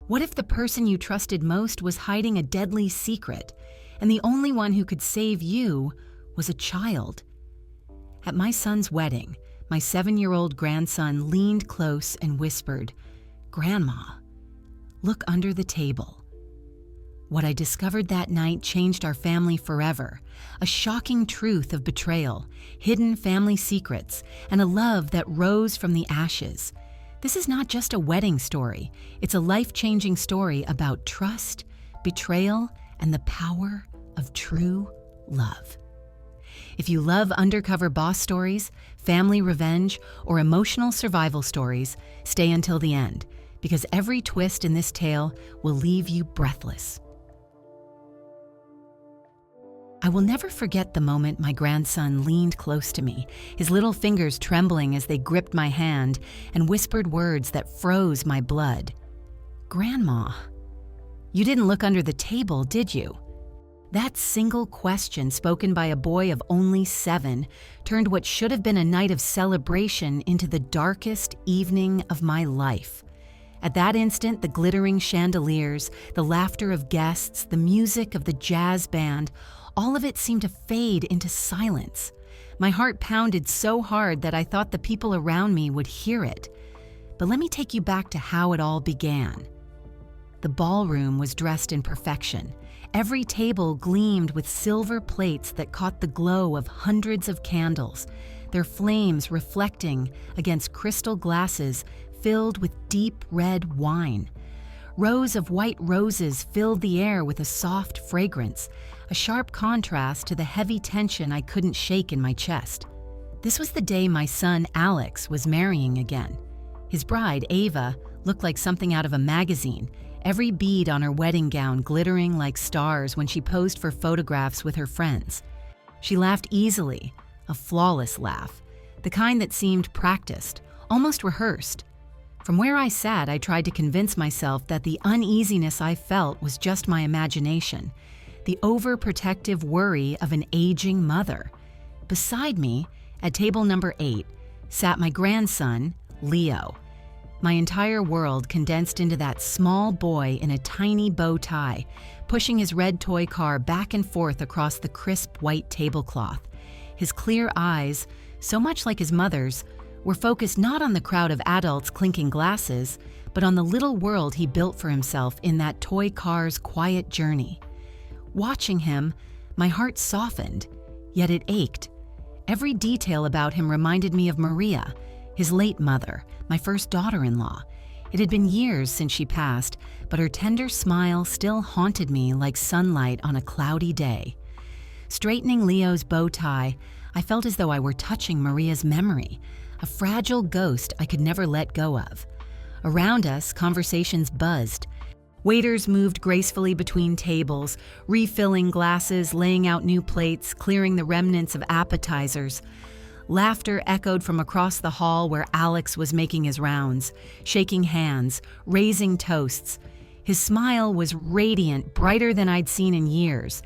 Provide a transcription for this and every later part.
What if the person you trusted most was hiding a deadly secret, and the only one who could save you was a child? At my son's wedding, my 7-year-old grandson leaned close and whispered, "Grandma, look under the table." What I discovered that night changed our family forever. A shocking truth of betrayal, hidden family secrets, and a love that rose from the ashes. This is not just a wedding story. It's a life-changing story about trust, betrayal, and the power of true love. If you love undercover boss stories, family revenge, or emotional survival stories, stay until the end, because every twist in this tale will leave you breathless. I will never forget the moment my grandson leaned close to me, his little fingers trembling as they gripped my hand and whispered words that froze my blood. "Grandma, you didn't look under the table, did you?" That single question, spoken by a boy of only 7, turned what should have been a night of celebration into the darkest evening of my life. At that instant, the glittering chandeliers, the laughter of guests, the music of the jazz band, all of it seemed to fade into silence. My heart pounded so hard that I thought the people around me would hear it. But let me take you back to how it all began. The ballroom was dressed in perfection. Every table gleamed with silver plates that caught the glow of hundreds of candles, their flames reflecting against crystal glasses filled with deep red wine. Rows of white roses filled the air with a soft fragrance, a sharp contrast to the heavy tension I couldn't shake in my chest. This was the day my son Alex was marrying again. His bride, Ava, looked like something out of a magazine, every bead on her wedding gown glittering like stars when she posed for photographs with her friends. She laughed easily, a flawless laugh, the kind that seemed practiced, almost rehearsed. From where I sat, I tried to convince myself that the uneasiness I felt was just my imagination, the overprotective worry of an aging mother. Beside me, at table number 8, sat my grandson, Leo. My entire world condensed into that small boy in a tiny bow tie, pushing his red toy car back and forth across the crisp white tablecloth. His clear eyes, so much like his mother's, were focused not on the crowd of adults clinking glasses, but on the little world he built for himself in that toy car's quiet journey. Watching him, my heart softened, yet it ached. Every detail about him reminded me of Maria, his late mother, my first daughter-in-law. It had been years since she passed, but her tender smile still haunted me like sunlight on a cloudy day. Straightening Leo's bow tie, I felt as though I were touching Maria's memory, a fragile ghost I could never let go of. Around us, conversations buzzed. Waiters moved gracefully between tables, refilling glasses, laying out new plates, clearing the remnants of appetizers. Laughter echoed from across the hall where Alex was making his rounds, shaking hands, raising toasts. His smile was radiant, brighter than I'd seen in years.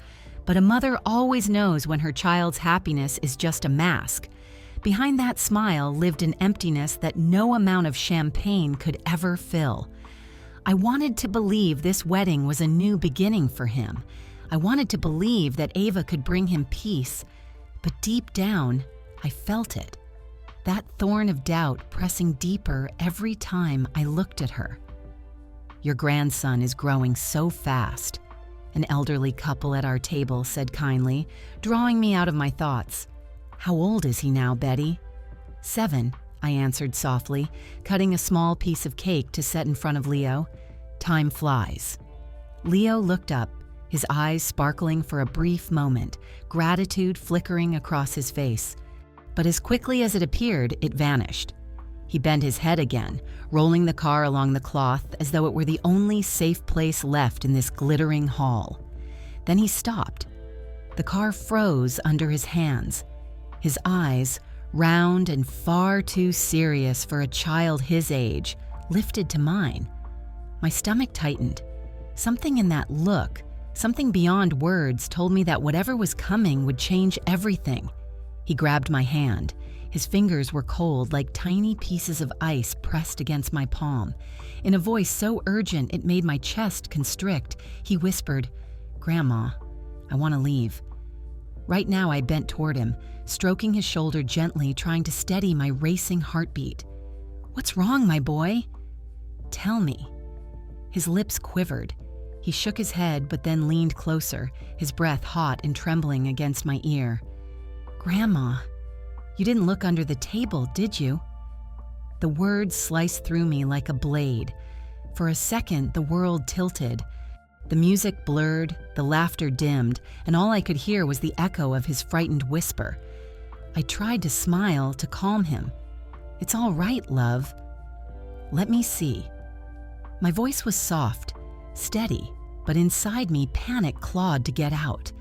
But a mother always knows when her child's happiness is just a mask. Behind that smile lived an emptiness that no amount of champagne could ever fill. I wanted to believe this wedding was a new beginning for him. I wanted to believe that Ava could bring him peace. But deep down, I felt it. That thorn of doubt pressing deeper every time I looked at her. "Your grandson is growing so fast," an elderly couple at our table said kindly, drawing me out of my thoughts. "How old is he now, Betty?" 7, I answered softly, cutting a small piece of cake to set in front of Leo. "Time flies." Leo looked up, his eyes sparkling for a brief moment, gratitude flickering across his face. But as quickly as it appeared, it vanished. He bent his head again, rolling the car along the cloth as though it were the only safe place left in this glittering hall. Then he stopped. The car froze under his hands. His eyes, round and far too serious for a child his age, lifted to mine. My stomach tightened. Something in that look, something beyond words, told me that whatever was coming would change everything. He grabbed my hand, His fingers were cold, like tiny pieces of ice pressed against my palm. In a voice so urgent it made my chest constrict, he whispered, "Grandma, I want to leave." Right now I bent toward him, stroking his shoulder gently, trying to steady my racing heartbeat. "What's wrong, my boy?" "Tell me." His lips quivered. He shook his head but then leaned closer, his breath hot and trembling against my ear. "Grandma, you didn't look under the table, did you?" The words sliced through me like a blade. For a second, the world tilted. The music blurred, the laughter dimmed, and all I could hear was the echo of his frightened whisper. I tried to smile to calm him. "It's all right, love." "Let me see." My voice was soft, steady, but inside me panic clawed to get out.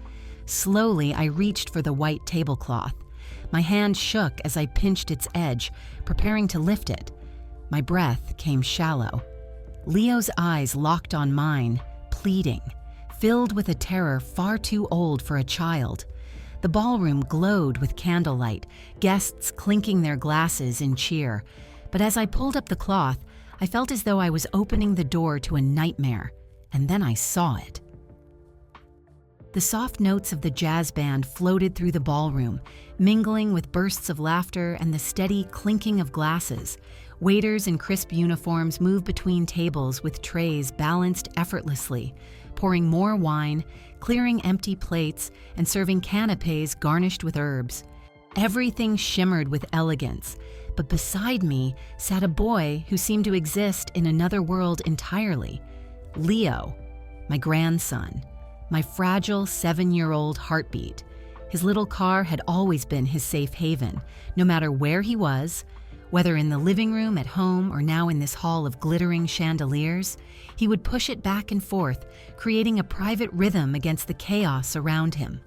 Slowly, I reached for the white tablecloth. My hand shook as I pinched its edge, preparing to lift it. My breath came shallow. Leo's eyes locked on mine, pleading, filled with a terror far too old for a child. The ballroom glowed with candlelight, guests clinking their glasses in cheer. But as I pulled up the cloth, I felt as though I was opening the door to a nightmare, and then I saw it. The soft notes of the jazz band floated through the ballroom, mingling with bursts of laughter and the steady clinking of glasses. Waiters in crisp uniforms moved between tables with trays balanced effortlessly, pouring more wine, clearing empty plates, and serving canapes garnished with herbs. Everything shimmered with elegance, but beside me sat a boy who seemed to exist in another world entirely. Leo, my grandson, my fragile 7-year-old heartbeat. His little car had always been his safe haven, no matter where he was, whether in the living room at home or now in this hall of glittering chandeliers. He would push it back and forth, creating a private rhythm against the chaos around him.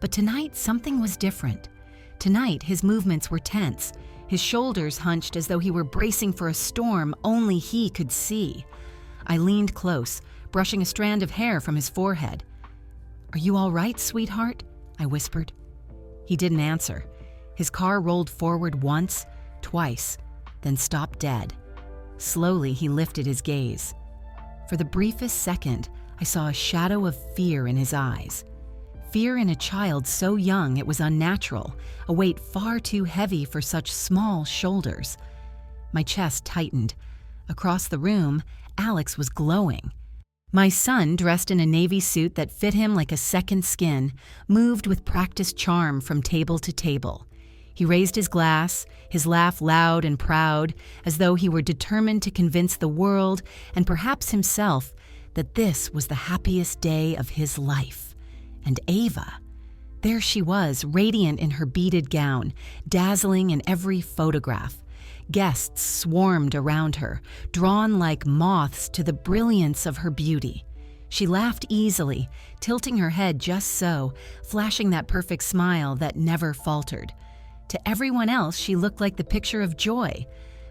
But tonight, something was different. Tonight, his movements were tense, his shoulders hunched as though he were bracing for a storm only he could see. I leaned close, brushing a strand of hair from his forehead. "Are you all right, sweetheart?" I whispered. He didn't answer. His car rolled forward once, twice, then stopped dead. Slowly, he lifted his gaze. For the briefest second, I saw a shadow of fear in his eyes. Fear in a child so young it was unnatural, a weight far too heavy for such small shoulders. My chest tightened. Across the room, Alex was glowing. My son, dressed in a navy suit that fit him like a second skin, moved with practiced charm from table to table. He raised his glass, his laugh loud and proud, as though he were determined to convince the world, and perhaps himself, that this was the happiest day of his life. And Ava, there she was, radiant in her beaded gown, dazzling in every photograph. Guests swarmed around her, drawn like moths to the brilliance of her beauty. She laughed easily, tilting her head just so, flashing that perfect smile that never faltered. To everyone else, she looked like the picture of joy.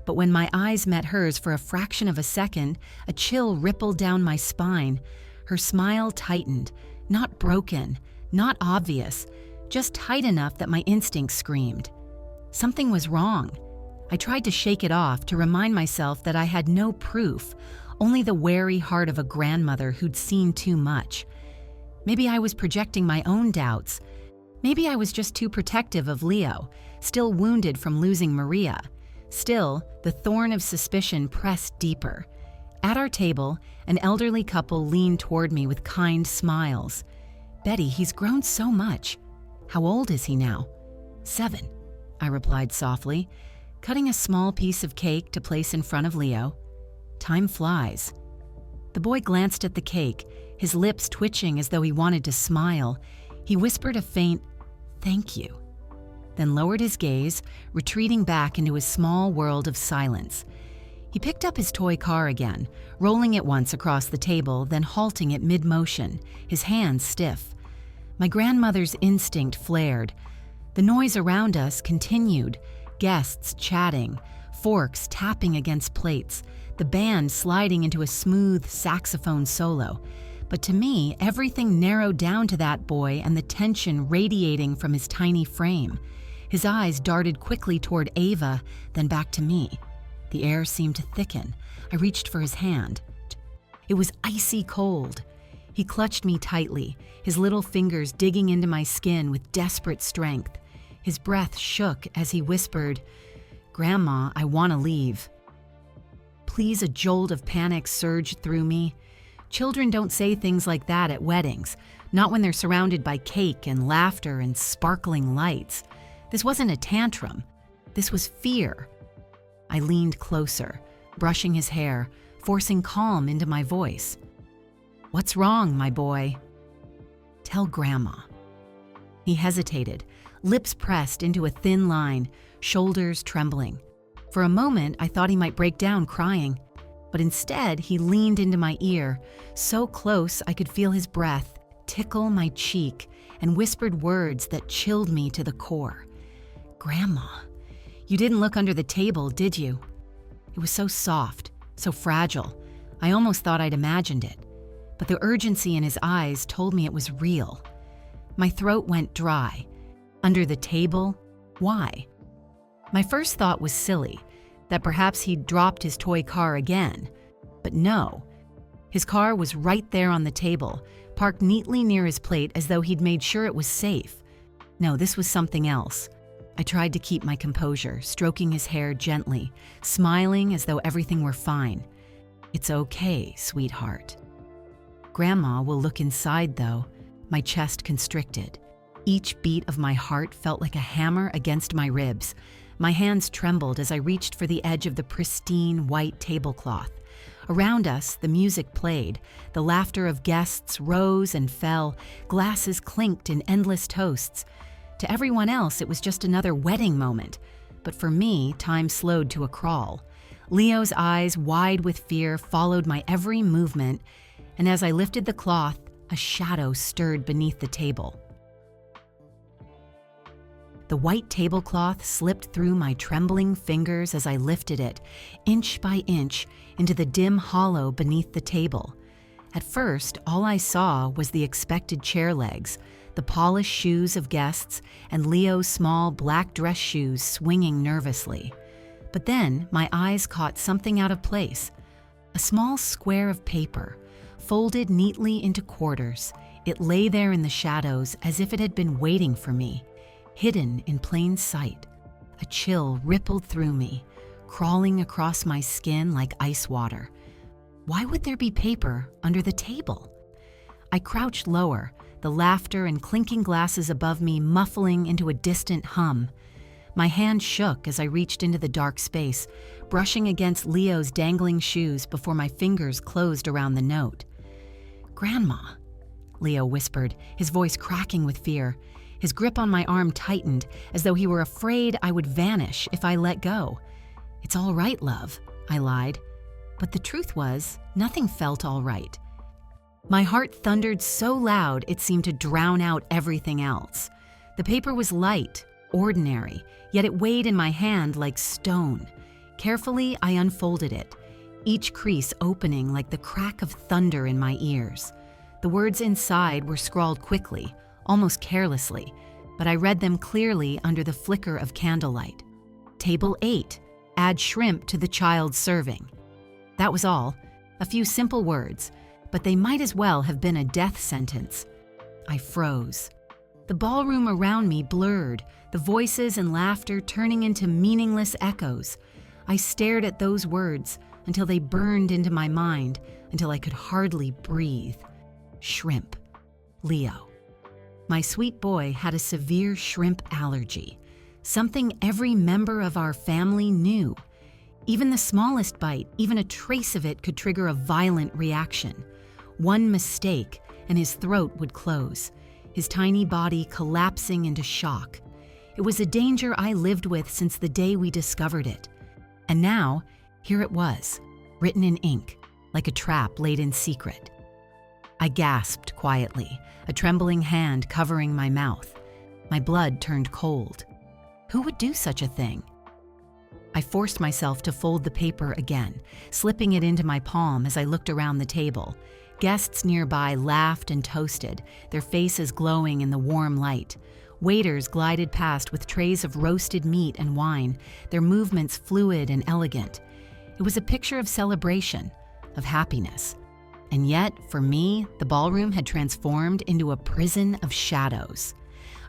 But when my eyes met hers for a fraction of a second, a chill rippled down my spine. Her smile tightened, not broken, not obvious, just tight enough that my instincts screamed. Something was wrong. I tried to shake it off, to remind myself that I had no proof, only the wary heart of a grandmother who'd seen too much. Maybe I was projecting my own doubts. Maybe I was just too protective of Leo, still wounded from losing Maria. Still, the thorn of suspicion pressed deeper. At our table, an elderly couple leaned toward me with kind smiles. "Betty, he's grown so much. How old is he now?" 7, I replied softly, cutting a small piece of cake to place in front of Leo. Time flies. The boy glanced at the cake, his lips twitching as though he wanted to smile. He whispered a faint, "Thank you," then lowered his gaze, retreating back into his small world of silence. He picked up his toy car again, rolling it once across the table, then halting it mid-motion, his hands stiff. My grandmother's instinct flared. The noise around us continued, guests chatting, forks tapping against plates, the band sliding into a smooth saxophone solo. But to me, everything narrowed down to that boy and the tension radiating from his tiny frame. His eyes darted quickly toward Ava, then back to me. The air seemed to thicken. I reached for his hand. It was icy cold. He clutched me tightly, his little fingers digging into my skin with desperate strength. His breath shook as he whispered, "Grandma, I want to leave." Please, a jolt of panic surged through me. Children don't say things like that at weddings, not when they're surrounded by cake and laughter and sparkling lights. This wasn't a tantrum. This was fear. I leaned closer, brushing his hair, forcing calm into my voice. "What's wrong, my boy?" "Tell Grandma." He hesitated, lips pressed into a thin line, shoulders trembling. For a moment, I thought he might break down crying, but instead he leaned into my ear, so close I could feel his breath tickle my cheek, and whispered words that chilled me to the core. "Grandma, you didn't look under the table, did you?" It was so soft, so fragile. I almost thought I'd imagined it, but the urgency in his eyes told me it was real. My throat went dry. Under the table? Why? My first thought was silly, that perhaps he'd dropped his toy car again. But no. His car was right there on the table, parked neatly near his plate as though he'd made sure it was safe. No, this was something else. I tried to keep my composure, stroking his hair gently, smiling as though everything were fine. "It's okay, sweetheart." "Grandma will look inside, though." My chest constricted. Each beat of my heart felt like a hammer against my ribs. My hands trembled as I reached for the edge of the pristine white tablecloth. Around us, the music played. The laughter of guests rose and fell. Glasses clinked in endless toasts. To everyone else, it was just another wedding moment. But for me, time slowed to a crawl. Leo's eyes, wide with fear, followed my every movement, and as I lifted the cloth, a shadow stirred beneath the table. The white tablecloth slipped through my trembling fingers as I lifted it, inch by inch, into the dim hollow beneath the table. At first, all I saw was the expected chair legs, the polished shoes of guests, and Leo's small black dress shoes swinging nervously. But then my eyes caught something out of place. A small square of paper, folded neatly into quarters. It lay there in the shadows as if it had been waiting for me, hidden in plain sight. A chill rippled through me, crawling across my skin like ice water. Why would there be paper under the table? I crouched lower, the laughter and clinking glasses above me muffling into a distant hum. My hand shook as I reached into the dark space, brushing against Leo's dangling shoes before my fingers closed around the note. "Grandma," Leo whispered, his voice cracking with fear. His grip on my arm tightened, as though he were afraid I would vanish if I let go. "It's all right, love," I lied. But the truth was, nothing felt all right. My heart thundered so loud it seemed to drown out everything else. The paper was light, ordinary, yet it weighed in my hand like stone. Carefully, I unfolded it, each crease opening like the crack of thunder in my ears. The words inside were scrawled quickly, almost carelessly, but I read them clearly under the flicker of candlelight. "Table 8, add shrimp to the child's serving." That was all, a few simple words, but they might as well have been a death sentence. I froze. The ballroom around me blurred, the voices and laughter turning into meaningless echoes. I stared at those words until they burned into my mind, until I could hardly breathe. Shrimp. Leo. My sweet boy had a severe shrimp allergy, something every member of our family knew. Even the smallest bite, even a trace of it could trigger a violent reaction. One mistake, and his throat would close, his tiny body collapsing into shock. It was a danger I lived with since the day we discovered it. And now, here it was, written in ink, like a trap laid in secret. I gasped quietly, a trembling hand covering my mouth. My blood turned cold. Who would do such a thing? I forced myself to fold the paper again, slipping it into my palm as I looked around the table. Guests nearby laughed and toasted, their faces glowing in the warm light. Waiters glided past with trays of roasted meat and wine, their movements fluid and elegant. It was a picture of celebration, of happiness. And yet, for me, the ballroom had transformed into a prison of shadows.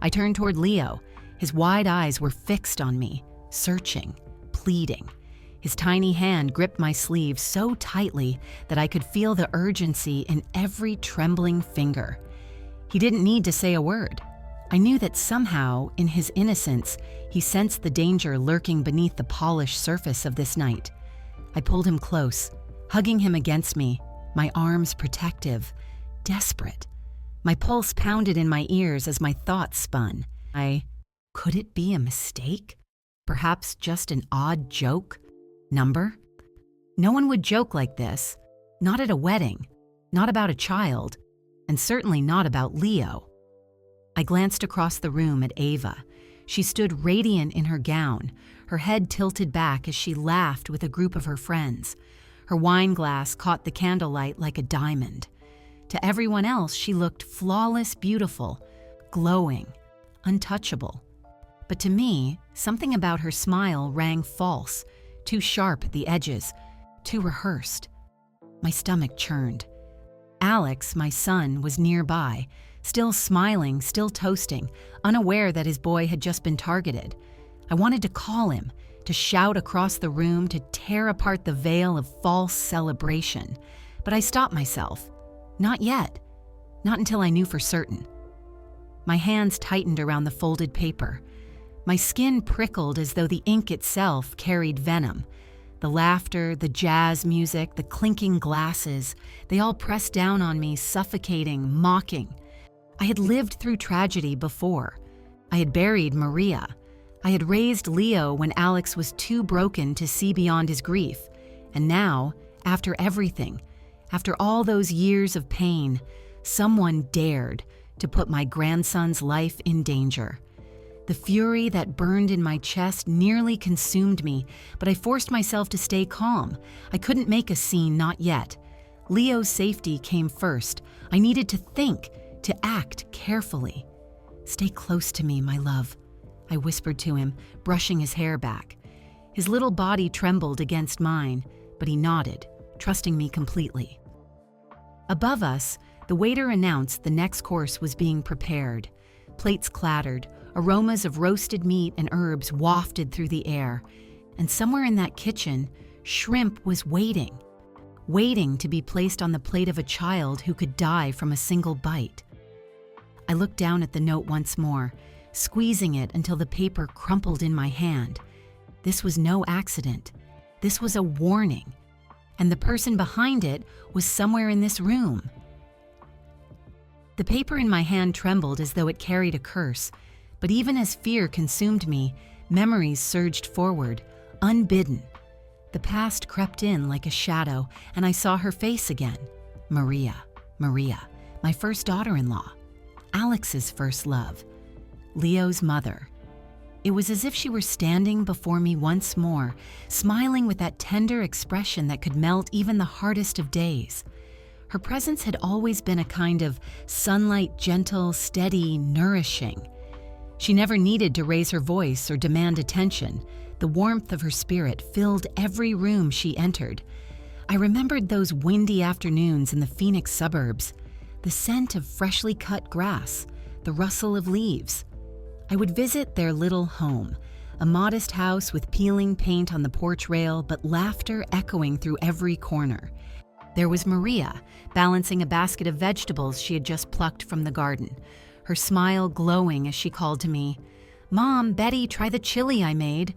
I turned toward Leo. His wide eyes were fixed on me, searching, pleading. His tiny hand gripped my sleeve so tightly that I could feel the urgency in every trembling finger. He didn't need to say a word. I knew that somehow, in his innocence, he sensed the danger lurking beneath the polished surface of this night. I pulled him close, hugging him against me, my arms protective, desperate. My pulse pounded in my ears as my thoughts spun. Could it be a mistake? Perhaps just an odd joke? Number? No one would joke like this. Not at a wedding, not about a child, and certainly not about Leo. I glanced across the room at Ava. She stood radiant in her gown, her head tilted back as she laughed with a group of her friends. Her wine glass caught the candlelight like a diamond. To everyone else, she looked flawless, beautiful, glowing, untouchable. But to me, something about her smile rang false, too sharp at the edges, too rehearsed. My stomach churned. Alex, my son, was nearby, still smiling, still toasting, unaware that his boy had just been targeted. I wanted to call him, to shout across the room, to tear apart the veil of false celebration. But I stopped myself. Not yet. Not until I knew for certain. My hands tightened around the folded paper. My skin prickled as though the ink itself carried venom. The laughter, the jazz music, the clinking glasses, they all pressed down on me, suffocating, mocking. I had lived through tragedy before. I had buried Maria. I had raised Leo when Alex was too broken to see beyond his grief. And now, after everything, after all those years of pain, someone dared to put my grandson's life in danger. The fury that burned in my chest nearly consumed me, but I forced myself to stay calm. I couldn't make a scene, not yet. Leo's safety came first. I needed to think, to act carefully. "Stay close to me, my love," I whispered to him, brushing his hair back. His little body trembled against mine, but he nodded, trusting me completely. Above us, the waiter announced the next course was being prepared. Plates clattered, aromas of roasted meat and herbs wafted through the air, and somewhere in that kitchen, shrimp was waiting to be placed on the plate of a child who could die from a single bite. I looked down at the note once more, squeezing it until the paper crumpled in my hand. This was no accident. This was a warning, and the person behind it was somewhere in this room. The paper in my hand trembled as though it carried a curse, but even as fear consumed me, memories surged forward, unbidden. The past crept in like a shadow, and I saw her face again. Maria, my first daughter-in-law, Alex's first love, Leo's mother. It was as if she were standing before me once more, smiling with that tender expression that could melt even the hardest of days. Her presence had always been a kind of sunlight, gentle, steady, nourishing. She never needed to raise her voice or demand attention. The warmth of her spirit filled every room she entered. I remembered those windy afternoons in the Phoenix suburbs, the scent of freshly cut grass, the rustle of leaves. I would visit their little home, a modest house with peeling paint on the porch rail, but laughter echoing through every corner. There was Maria, balancing a basket of vegetables she had just plucked from the garden, her smile glowing as she called to me, "Mom, Betty, try the chili I made."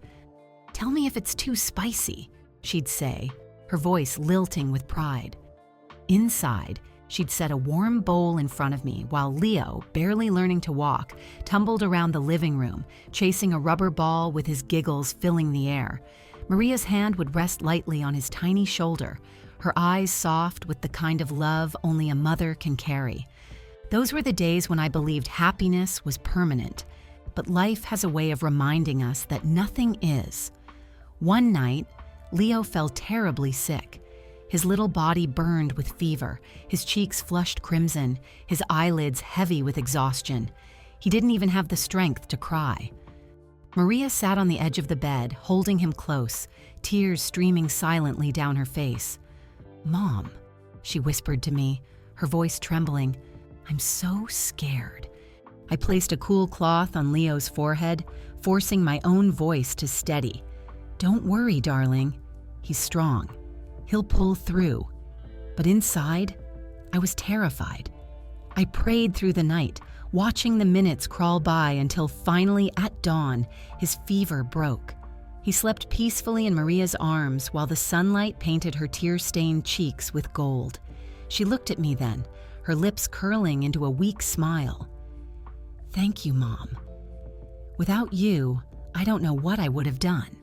"Tell me if it's too spicy," she'd say, her voice lilting with pride. Inside, she'd set a warm bowl in front of me while Leo, barely learning to walk, tumbled around the living room, chasing a rubber ball with his giggles filling the air. Maria's hand would rest lightly on his tiny shoulder, her eyes soft with the kind of love only a mother can carry. Those were the days when I believed happiness was permanent, but life has a way of reminding us that nothing is. One night, Leo fell terribly sick. His little body burned with fever, his cheeks flushed crimson, his eyelids heavy with exhaustion. He didn't even have the strength to cry. Maria sat on the edge of the bed, holding him close, tears streaming silently down her face. "Mom," she whispered to me, her voice trembling, "I'm so scared." I placed a cool cloth on Leo's forehead, forcing my own voice to steady. "Don't worry, darling. He's strong. He'll pull through." But inside, I was terrified. I prayed through the night, watching the minutes crawl by until finally at dawn, his fever broke. He slept peacefully in Maria's arms while the sunlight painted her tear-stained cheeks with gold. She looked at me then, her lips curling into a weak smile. "Thank you, Mom. Without you, I don't know what I would have done."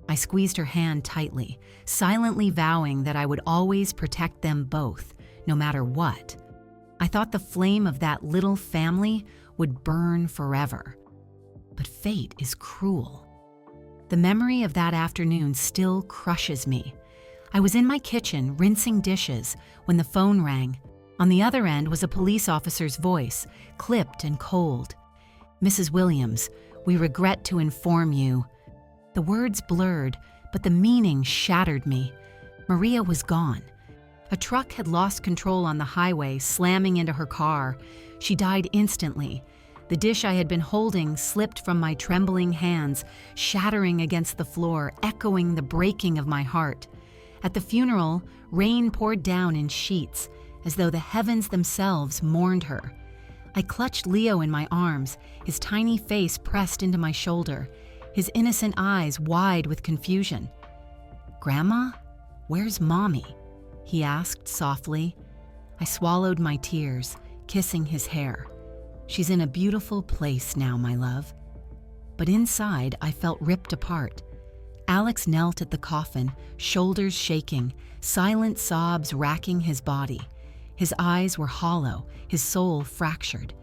I squeezed her hand tightly, silently vowing that I would always protect them both, no matter what. I thought the flame of that little family would burn forever. But fate is cruel. The memory of that afternoon still crushes me. I was in my kitchen rinsing dishes when the phone rang. On the other end was a police officer's voice, clipped and cold. "Mrs. Williams, we regret to inform you." The words blurred, but the meaning shattered me. Maria was gone. A truck had lost control on the highway, slamming into her car. She died instantly. The dish I had been holding slipped from my trembling hands, shattering against the floor, echoing the breaking of my heart. At the funeral, rain poured down in sheets, as though the heavens themselves mourned her. I clutched Leo in my arms, his tiny face pressed into my shoulder, his innocent eyes wide with confusion. "Grandma, where's Mommy?" he asked softly. I swallowed my tears, kissing his hair. "She's in a beautiful place now, my love." But inside, I felt ripped apart. Alex knelt at the coffin, shoulders shaking, silent sobs racking his body. His eyes were hollow, his soul fractured.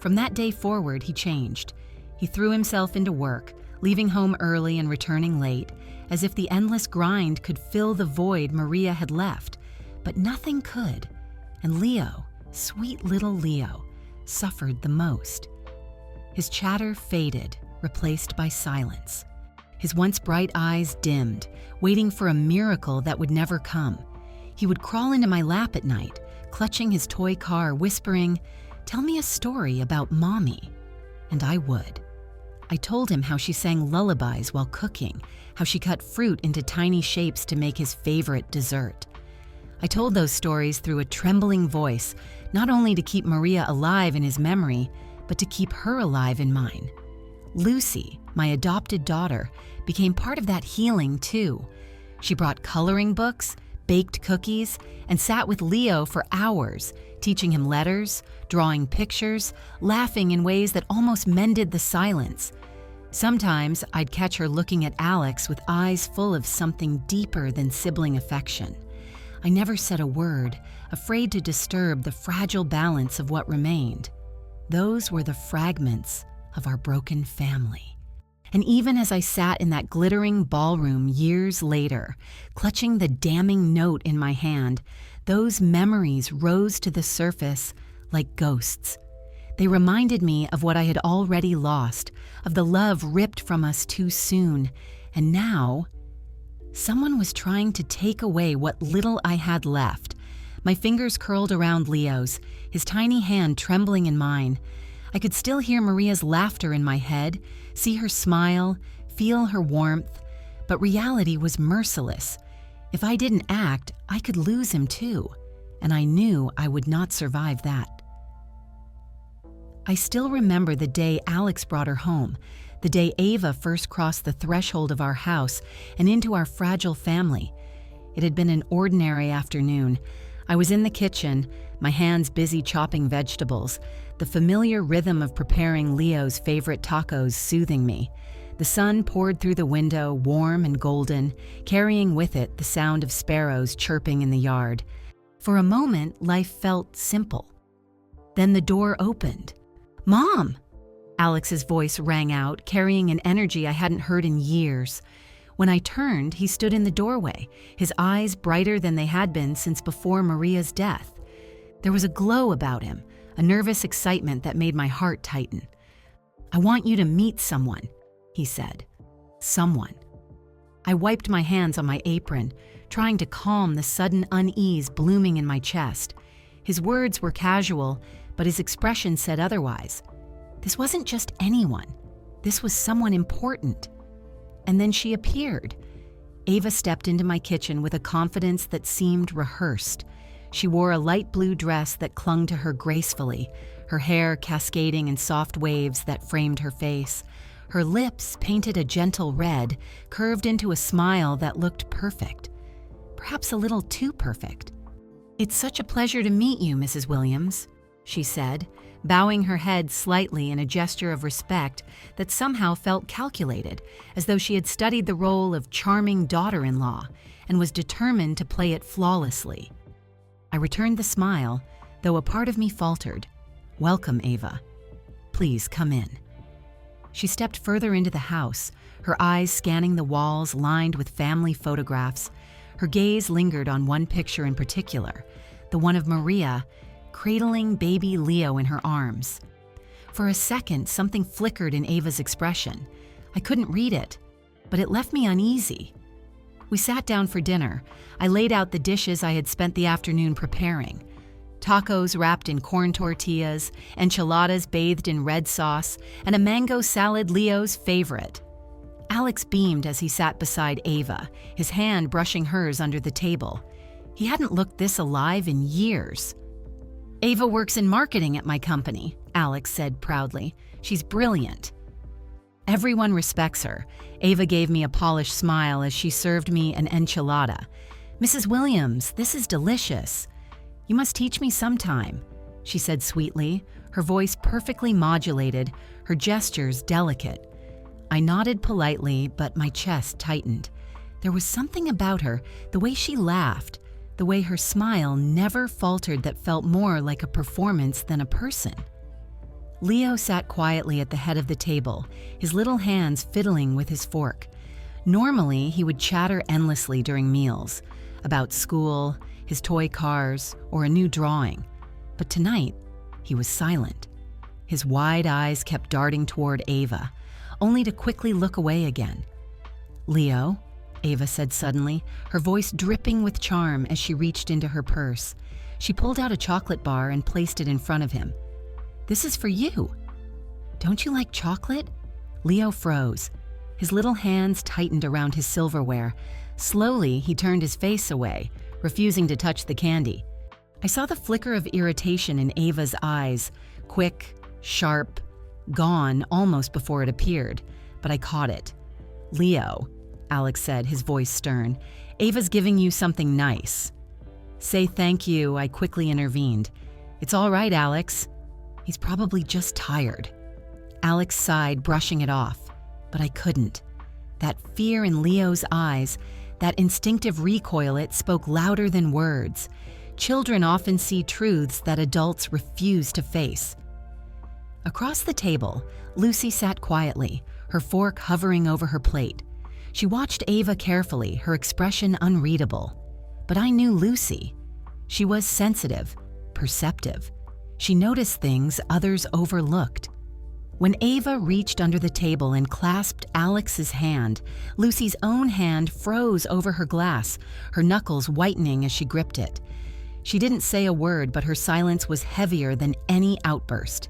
From that day forward, he changed. He threw himself into work, leaving home early and returning late, as if the endless grind could fill the void Maria had left. But nothing could. And Leo, sweet little Leo, suffered the most. His chatter faded, replaced by silence. His once bright eyes dimmed, waiting for a miracle that would never come. He would crawl into my lap at night, clutching his toy car, whispering, "Tell me a story about Mommy." And I would. I told him how she sang lullabies while cooking, how she cut fruit into tiny shapes to make his favorite dessert. I told those stories through a trembling voice, not only to keep Maria alive in his memory, but to keep her alive in mine. Lucy, my adopted daughter, became part of that healing too. She brought coloring books, baked cookies, and sat with Leo for hours, teaching him letters, drawing pictures, laughing in ways that almost mended the silence. Sometimes I'd catch her looking at Alex with eyes full of something deeper than sibling affection. I never said a word, afraid to disturb the fragile balance of what remained. Those were the fragments of our broken family. And even as I sat in that glittering ballroom years later, clutching the damning note in my hand, those memories rose to the surface like ghosts. They reminded me of what I had already lost, of the love ripped from us too soon, and now someone was trying to take away what little I had left. My fingers curled around Leo's, his tiny hand trembling in mine. I could still hear Maria's laughter in my head, see her smile, feel her warmth, but reality was merciless. If I didn't act, I could lose him too, and I knew I would not survive that. I still remember the day Alex brought her home, the day Ava first crossed the threshold of our house and into our fragile family. It had been an ordinary afternoon. I was in the kitchen, my hands busy chopping vegetables, the familiar rhythm of preparing Leo's favorite tacos soothing me. The sun poured through the window, warm and golden, carrying with it the sound of sparrows chirping in the yard. For a moment, life felt simple. Then the door opened. "Mom!" Alex's voice rang out, carrying an energy I hadn't heard in years. When I turned, he stood in the doorway, his eyes brighter than they had been since before Maria's death. There was a glow about him, a nervous excitement that made my heart tighten. "I want you to meet someone," he said. Someone. I wiped my hands on my apron, trying to calm the sudden unease blooming in my chest. His words were casual, but his expression said otherwise. This wasn't just anyone. This was someone important. And then she appeared. Ava stepped into my kitchen with a confidence that seemed rehearsed. She wore a light blue dress that clung to her gracefully, her hair cascading in soft waves that framed her face. Her lips, painted a gentle red, curved into a smile that looked perfect. Perhaps a little too perfect. "It's such a pleasure to meet you, Mrs. Williams," she said, bowing her head slightly in a gesture of respect that somehow felt calculated, as though she had studied the role of charming daughter-in-law and was determined to play it flawlessly. I returned the smile, though a part of me faltered. "Welcome, Ava. Please come in." She stepped further into the house, her eyes scanning the walls lined with family photographs. Her gaze lingered on one picture in particular, the one of Maria, cradling baby Leo in her arms. For a second, something flickered in Ava's expression. I couldn't read it, but it left me uneasy. We sat down for dinner. I laid out the dishes I had spent the afternoon preparing. Tacos wrapped in corn tortillas, enchiladas bathed in red sauce, and a mango salad, Leo's favorite. Alex beamed as he sat beside Ava, his hand brushing hers under the table. He hadn't looked this alive in years. "Ava works in marketing at my company," Alex said proudly. "She's brilliant." Everyone respects her. Ava gave me a polished smile as she served me an enchilada. "Mrs. Williams, this is delicious. You must teach me sometime," she said sweetly, her voice perfectly modulated, her gestures delicate. I nodded politely, but my chest tightened. There was something about her, the way she laughed, the way her smile never faltered, that felt more like a performance than a person. Leo sat quietly at the head of the table, his little hands fiddling with his fork. Normally, he would chatter endlessly during meals, about school, his toy cars, or a new drawing. But tonight, he was silent. His wide eyes kept darting toward Ava, only to quickly look away again. "Leo," Ava said suddenly, her voice dripping with charm as she reached into her purse. She pulled out a chocolate bar and placed it in front of him. "This is for you." "Don't you like chocolate?" Leo froze. His little hands tightened around his silverware. Slowly, he turned his face away, refusing to touch the candy. I saw the flicker of irritation in Ava's eyes, quick, sharp, gone almost before it appeared, but I caught it. "Leo," Alex said, his voice stern, "Ava's giving you something nice." "Say thank you," I quickly intervened. "It's all right, Alex. He's probably just tired." Alex sighed, brushing it off, but I couldn't. That fear in Leo's eyes, that instinctive recoil, it spoke louder than words. Children often see truths that adults refuse to face. Across the table, Lucy sat quietly, her fork hovering over her plate. She watched Ava carefully, her expression unreadable. But I knew Lucy. She was sensitive, perceptive. She noticed things others overlooked. When Ava reached under the table and clasped Alex's hand, Lucy's own hand froze over her glass, her knuckles whitening as she gripped it. She didn't say a word, but her silence was heavier than any outburst.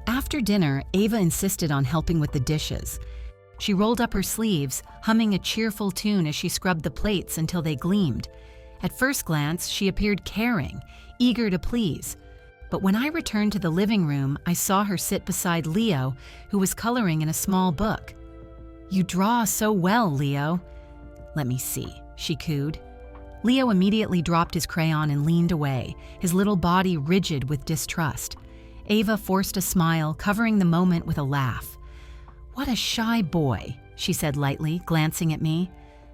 After dinner, Ava insisted on helping with the dishes. She rolled up her sleeves, humming a cheerful tune as she scrubbed the plates until they gleamed. At first glance, she appeared caring, eager to please. But when I returned to the living room, I saw her sit beside Leo, who was coloring in a small book. "You draw so well, Leo." "Let me see," she cooed. Leo immediately dropped his crayon and leaned away, his little body rigid with distrust. Ava forced a smile, covering the moment with a laugh. "What a shy boy," she said lightly, glancing at me.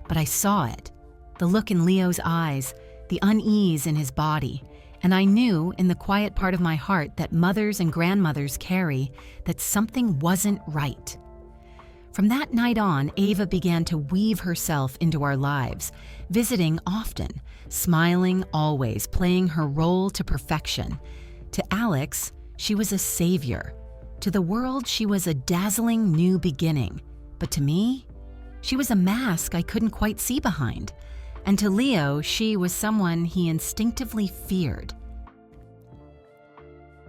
But I saw it. The look in Leo's eyes, the unease in his body. And I knew in the quiet part of my heart that mothers and grandmothers carry that something wasn't right. From that night on, Ava began to weave herself into our lives, visiting often, smiling always, playing her role to perfection. To Alex, she was a savior. To the world, she was a dazzling new beginning. But to me, she was a mask I couldn't quite see behind. And to Leo, she was someone he instinctively feared.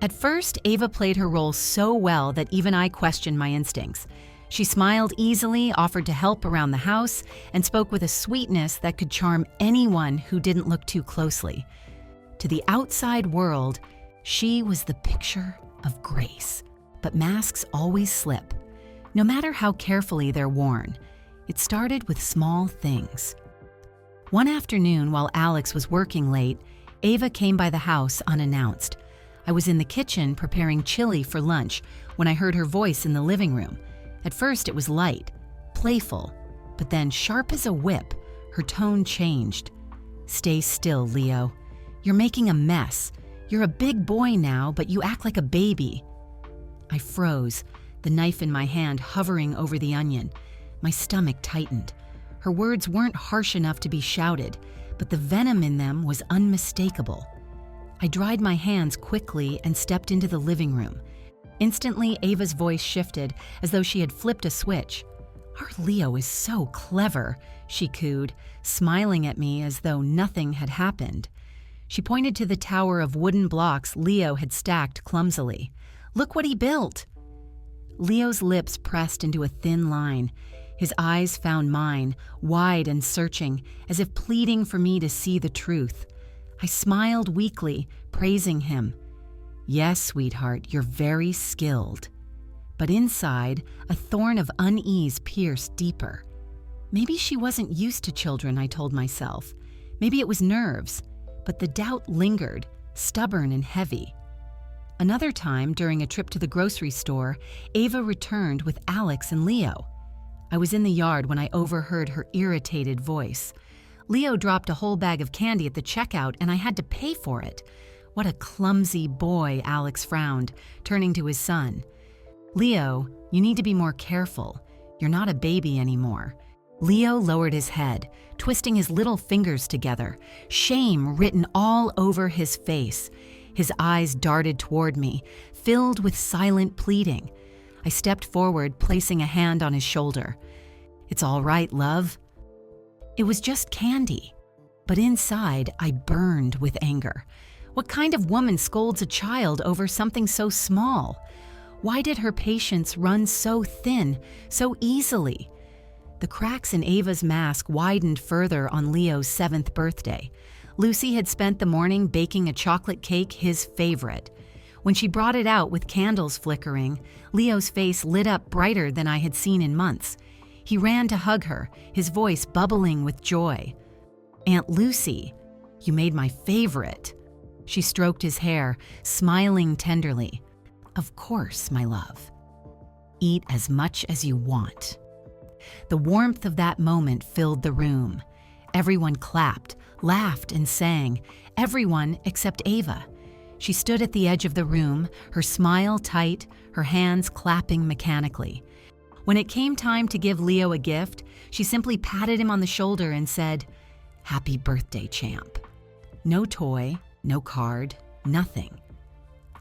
At first, Ava played her role so well that even I questioned my instincts. She smiled easily, offered to help around the house, and spoke with a sweetness that could charm anyone who didn't look too closely. To the outside world, she was the picture of grace. But masks always slip, no matter how carefully they're worn. It started with small things. One afternoon, while Alex was working late, Ava came by the house unannounced. I was in the kitchen preparing chili for lunch when I heard her voice in the living room. At first, it was light, playful, but then sharp as a whip, her tone changed. "Stay still, Leo. You're making a mess. You're a big boy now, but you act like a baby." I froze, the knife in my hand hovering over the onion. My stomach tightened. Her words weren't harsh enough to be shouted, but the venom in them was unmistakable. I dried my hands quickly and stepped into the living room. Instantly, Ava's voice shifted, as though she had flipped a switch. "Our Leo is so clever," she cooed, smiling at me as though nothing had happened. She pointed to the tower of wooden blocks Leo had stacked clumsily. "Look what he built." Leo's lips pressed into a thin line. His eyes found mine, wide and searching, as if pleading for me to see the truth. I smiled weakly, praising him. "Yes, sweetheart, you're very skilled." But inside, a thorn of unease pierced deeper. Maybe she wasn't used to children, I told myself. Maybe it was nerves, but the doubt lingered, stubborn and heavy. Another time, during a trip to the grocery store, Ava returned with Alex and Leo. I was in the yard when I overheard her irritated voice. "Leo dropped a whole bag of candy at the checkout and I had to pay for it." "What a clumsy boy," Alex frowned, turning to his son. "Leo, you need to be more careful. You're not a baby anymore." Leo lowered his head, twisting his little fingers together, shame written all over his face. His eyes darted toward me, filled with silent pleading. I stepped forward, placing a hand on his shoulder. "It's all right, love." It was just candy, but inside I burned with anger. What kind of woman scolds a child over something so small? Why did her patience run so thin, so easily? The cracks in Ava's mask widened further on Leo's 7th birthday. Lucy had spent the morning baking a chocolate cake, his favorite. When she brought it out with candles flickering, Leo's face lit up brighter than I had seen in months. He ran to hug her, his voice bubbling with joy. "Aunt Lucy, you made my favorite." She stroked his hair, smiling tenderly. "Of course, my love. Eat as much as you want." The warmth of that moment filled the room. Everyone clapped, laughed, and sang. Everyone except Ava. She stood at the edge of the room, her smile tight, her hands clapping mechanically. When it came time to give Leo a gift, she simply patted him on the shoulder and said, "Happy birthday, champ." No toy, no card, nothing.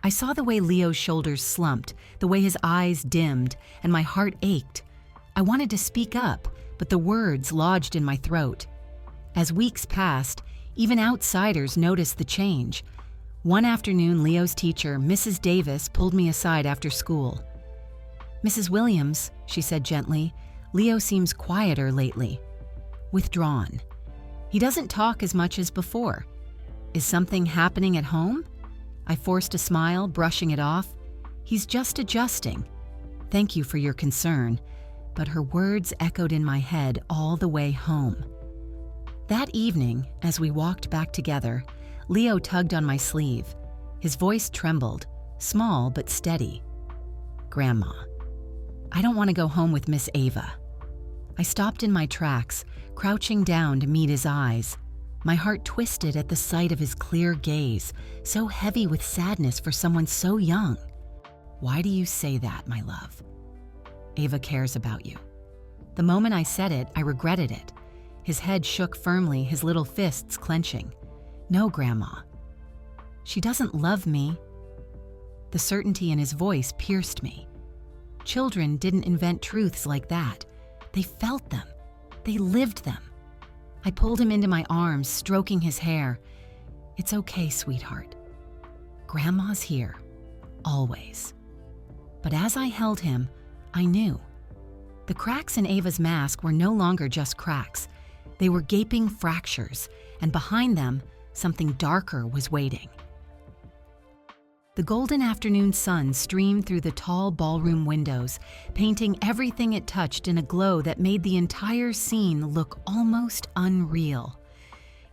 I saw the way Leo's shoulders slumped, the way his eyes dimmed, and my heart ached. I wanted to speak up, but the words lodged in my throat. As weeks passed, even outsiders noticed the change. One afternoon, Leo's teacher, Mrs. Davis, pulled me aside after school. "Mrs. Williams," she said gently, "Leo seems quieter lately. Withdrawn. He doesn't talk as much as before. Is something happening at home?" I forced a smile, brushing it off. "He's just adjusting. Thank you for your concern." But her words echoed in my head all the way home. That evening, as we walked back together, Leo tugged on my sleeve. His voice trembled, small but steady. "Grandma, I don't want to go home with Miss Ava." I stopped in my tracks, crouching down to meet his eyes. My heart twisted at the sight of his clear gaze, so heavy with sadness for someone so young. "Why do you say that, my love?" "Ava cares about you." The moment I said it, I regretted it. His head shook firmly, his little fists clenching. "No, Grandma. She doesn't love me. The certainty in his voice pierced me. Children didn't invent truths like that. They felt them. They lived them. I pulled him into my arms, stroking his hair. "It's okay, sweetheart. Grandma's here. Always." But as I held him, I knew. The cracks in Ava's mask were no longer just cracks. They were gaping fractures, and behind them, something darker was waiting. The golden afternoon sun streamed through the tall ballroom windows, painting everything it touched in a glow that made the entire scene look almost unreal.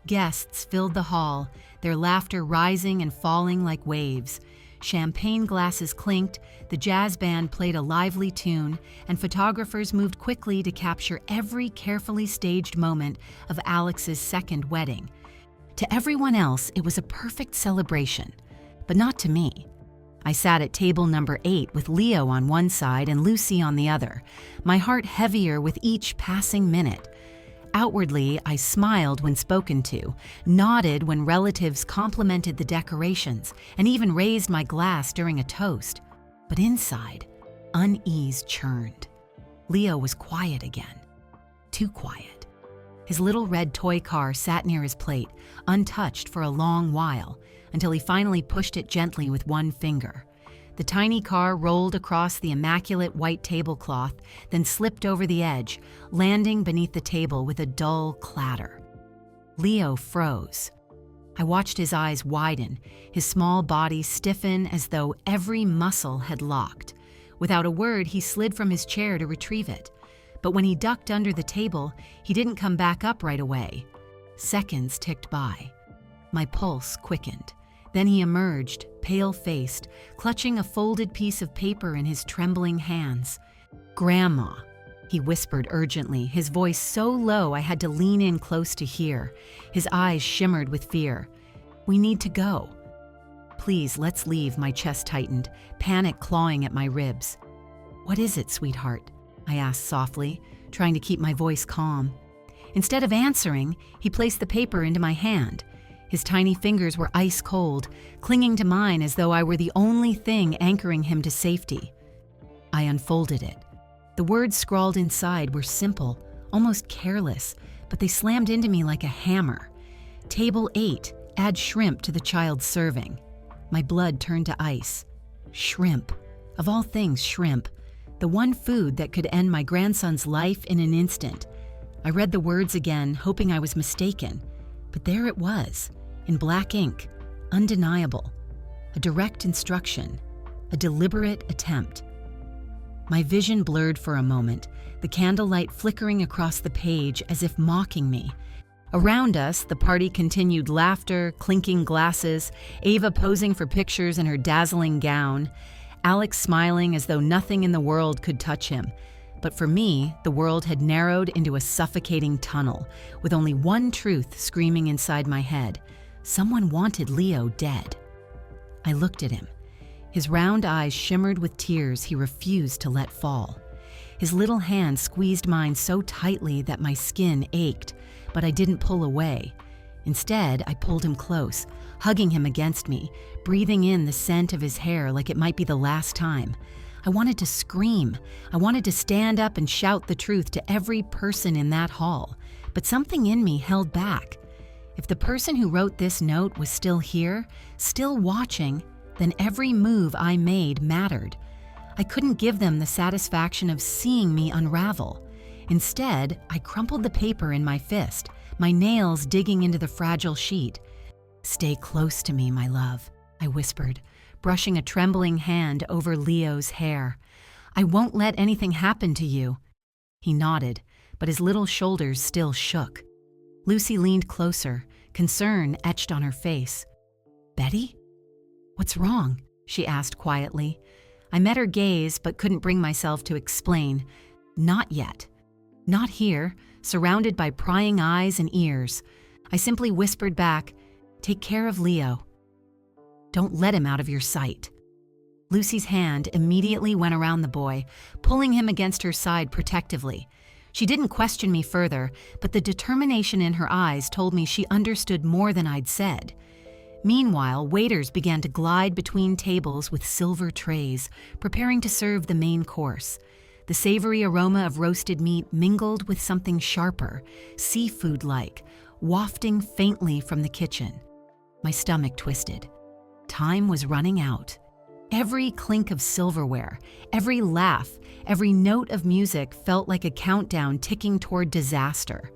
Guests filled the hall, their laughter rising and falling like waves. Champagne glasses clinked, the jazz band played a lively tune, and photographers moved quickly to capture every carefully staged moment of Alex's second wedding. To everyone else, it was a perfect celebration. But not to me. I sat at table number 8 with Leo on one side and Lucy on the other, my heart heavier with each passing minute. Outwardly, I smiled when spoken to, nodded when relatives complimented the decorations, and even raised my glass during a toast. But inside, unease churned. Leo was quiet again. Too quiet. His little red toy car sat near his plate, untouched for a long while, until he finally pushed it gently with one finger. The tiny car rolled across the immaculate white tablecloth, then slipped over the edge, landing beneath the table with a dull clatter. Leo froze. I watched his eyes widen, his small body stiffen as though every muscle had locked. Without a word, he slid from his chair to retrieve it. But when he ducked under the table, he didn't come back up right away. Seconds ticked by. My pulse quickened. Then he emerged, pale-faced, clutching a folded piece of paper in his trembling hands. "Grandma," he whispered urgently, his voice so low I had to lean in close to hear. His eyes shimmered with fear. "We need to go." "Please, let's leave," my chest tightened, panic clawing at my ribs. "What is it, sweetheart?" I asked softly, trying to keep my voice calm. Instead of answering, he placed the paper into my hand. His tiny fingers were ice cold, clinging to mine as though I were the only thing anchoring him to safety. I unfolded it. The words scrawled inside were simple, almost careless, but they slammed into me like a hammer. "Table 8, add shrimp to the child's serving." My blood turned to ice. Shrimp. Of all things, shrimp. The one food that could end my grandson's life in an instant. I read the words again, hoping I was mistaken. But there it was, in black ink, undeniable. A direct instruction, a deliberate attempt. My vision blurred for a moment, the candlelight flickering across the page as if mocking me. Around us, the party continued laughter, clinking glasses, Ava posing for pictures in her dazzling gown, Alex smiling as though nothing in the world could touch him. But for me, the world had narrowed into a suffocating tunnel, with only one truth screaming inside my head. Someone wanted Leo dead. I looked at him. His round eyes shimmered with tears he refused to let fall. His little hand squeezed mine so tightly that my skin ached, but I didn't pull away. Instead, I pulled him close, hugging him against me, breathing in the scent of his hair like it might be the last time. I wanted to scream. I wanted to stand up and shout the truth to every person in that hall, but something in me held back. If the person who wrote this note was still here, still watching, then every move I made mattered. I couldn't give them the satisfaction of seeing me unravel. Instead, I crumpled the paper in my fist, my nails digging into the fragile sheet. "Stay close to me, my love," I whispered, brushing a trembling hand over Leo's hair. "I won't let anything happen to you." He nodded, but his little shoulders still shook. Lucy leaned closer, concern etched on her face. "Betty? What's wrong?" she asked quietly. I met her gaze but couldn't bring myself to explain. Not yet. Not here, surrounded by prying eyes and ears. I simply whispered back, "Take care of Leo. Don't let him out of your sight." Lucy's hand immediately went around the boy, pulling him against her side protectively. She didn't question me further, but the determination in her eyes told me she understood more than I'd said. Meanwhile, waiters began to glide between tables with silver trays, preparing to serve the main course. The savory aroma of roasted meat mingled with something sharper, seafood-like, wafting faintly from the kitchen. My stomach twisted. Time was running out. Every clink of silverware, every laugh, every note of music felt like a countdown ticking toward disaster.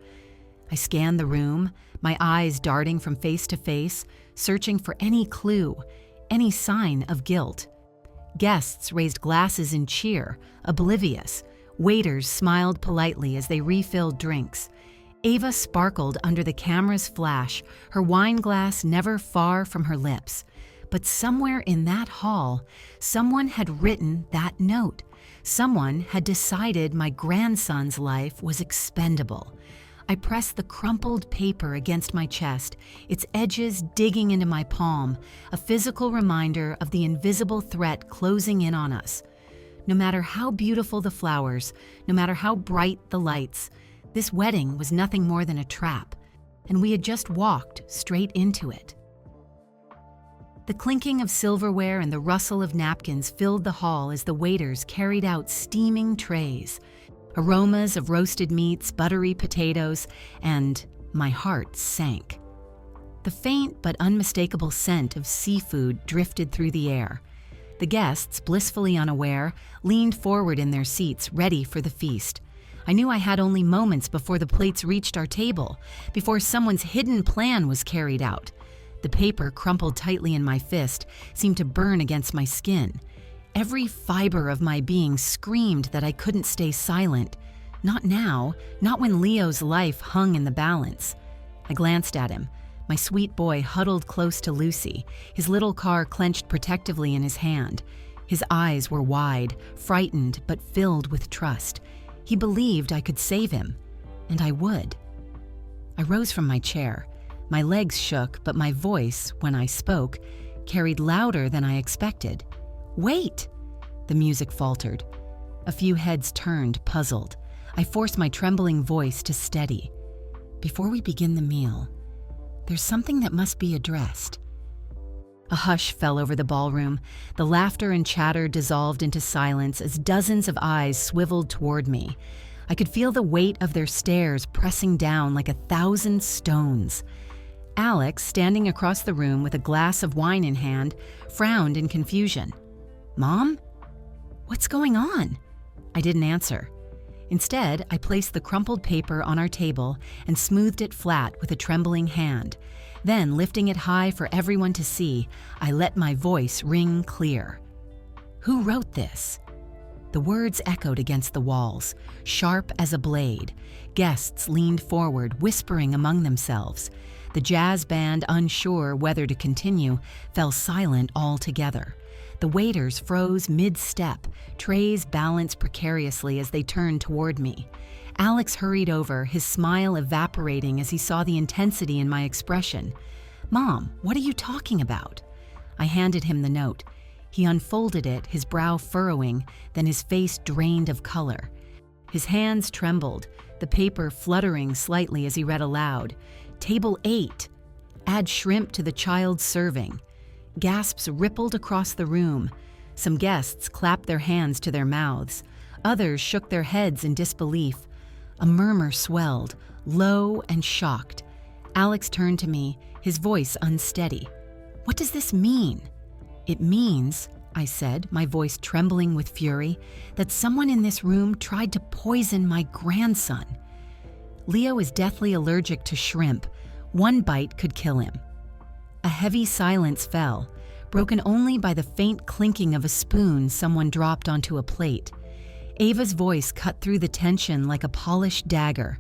I scanned the room, my eyes darting from face to face, searching for any clue, any sign of guilt. Guests raised glasses in cheer, oblivious. Waiters smiled politely as they refilled drinks. Ava sparkled under the camera's flash, her wine glass never far from her lips. But somewhere in that hall, someone had written that note. Someone had decided my grandson's life was expendable. I pressed the crumpled paper against my chest, its edges digging into my palm, a physical reminder of the invisible threat closing in on us. No matter how beautiful the flowers, no matter how bright the lights, this wedding was nothing more than a trap, and we had just walked straight into it. The clinking of silverware and the rustle of napkins filled the hall as the waiters carried out steaming trays. Aromas of roasted meats, buttery potatoes, and my heart sank. The faint but unmistakable scent of seafood drifted through the air. The guests, blissfully unaware, leaned forward in their seats, ready for the feast. I knew I had only moments before the plates reached our table, before someone's hidden plan was carried out. The paper, crumpled tightly in my fist, seemed to burn against my skin. Every fiber of my being screamed that I couldn't stay silent. Not now, not when Leo's life hung in the balance. I glanced at him, my sweet boy huddled close to Lucy, his little car clenched protectively in his hand. His eyes were wide, frightened but filled with trust. He believed I could save him, and I would. I rose from my chair. My legs shook, but my voice, when I spoke, carried louder than I expected. "Wait!" The music faltered. A few heads turned, puzzled. I forced my trembling voice to steady. "Before we begin the meal, there's something that must be addressed." A hush fell over the ballroom. The laughter and chatter dissolved into silence as dozens of eyes swiveled toward me. I could feel the weight of their stares pressing down like 1,000 stones. Alex, standing across the room with a glass of wine in hand, frowned in confusion. "Mom? What's going on?" I didn't answer. Instead, I placed the crumpled paper on our table and smoothed it flat with a trembling hand. Then, lifting it high for everyone to see, I let my voice ring clear. "Who wrote this?" The words echoed against the walls, sharp as a blade. Guests leaned forward, whispering among themselves. The jazz band, unsure whether to continue, fell silent altogether. The waiters froze mid-step, trays balanced precariously as they turned toward me. Alex hurried over, his smile evaporating as he saw the intensity in my expression. "Mom, what are you talking about?" I handed him the note. He unfolded it, his brow furrowing, then his face drained of color. His hands trembled, the paper fluttering slightly as he read aloud. "Table 8. Add shrimp to the child's serving." Gasps rippled across the room. Some guests clapped their hands to their mouths. Others shook their heads in disbelief. A murmur swelled, low and shocked. Alex turned to me, his voice unsteady. "What does this mean?" "It means," I said, my voice trembling with fury, "that someone in this room tried to poison my grandson. Leo is deathly allergic to shrimp. One bite could kill him." A heavy silence fell, broken only by the faint clinking of a spoon someone dropped onto a plate. Ava's voice cut through the tension like a polished dagger.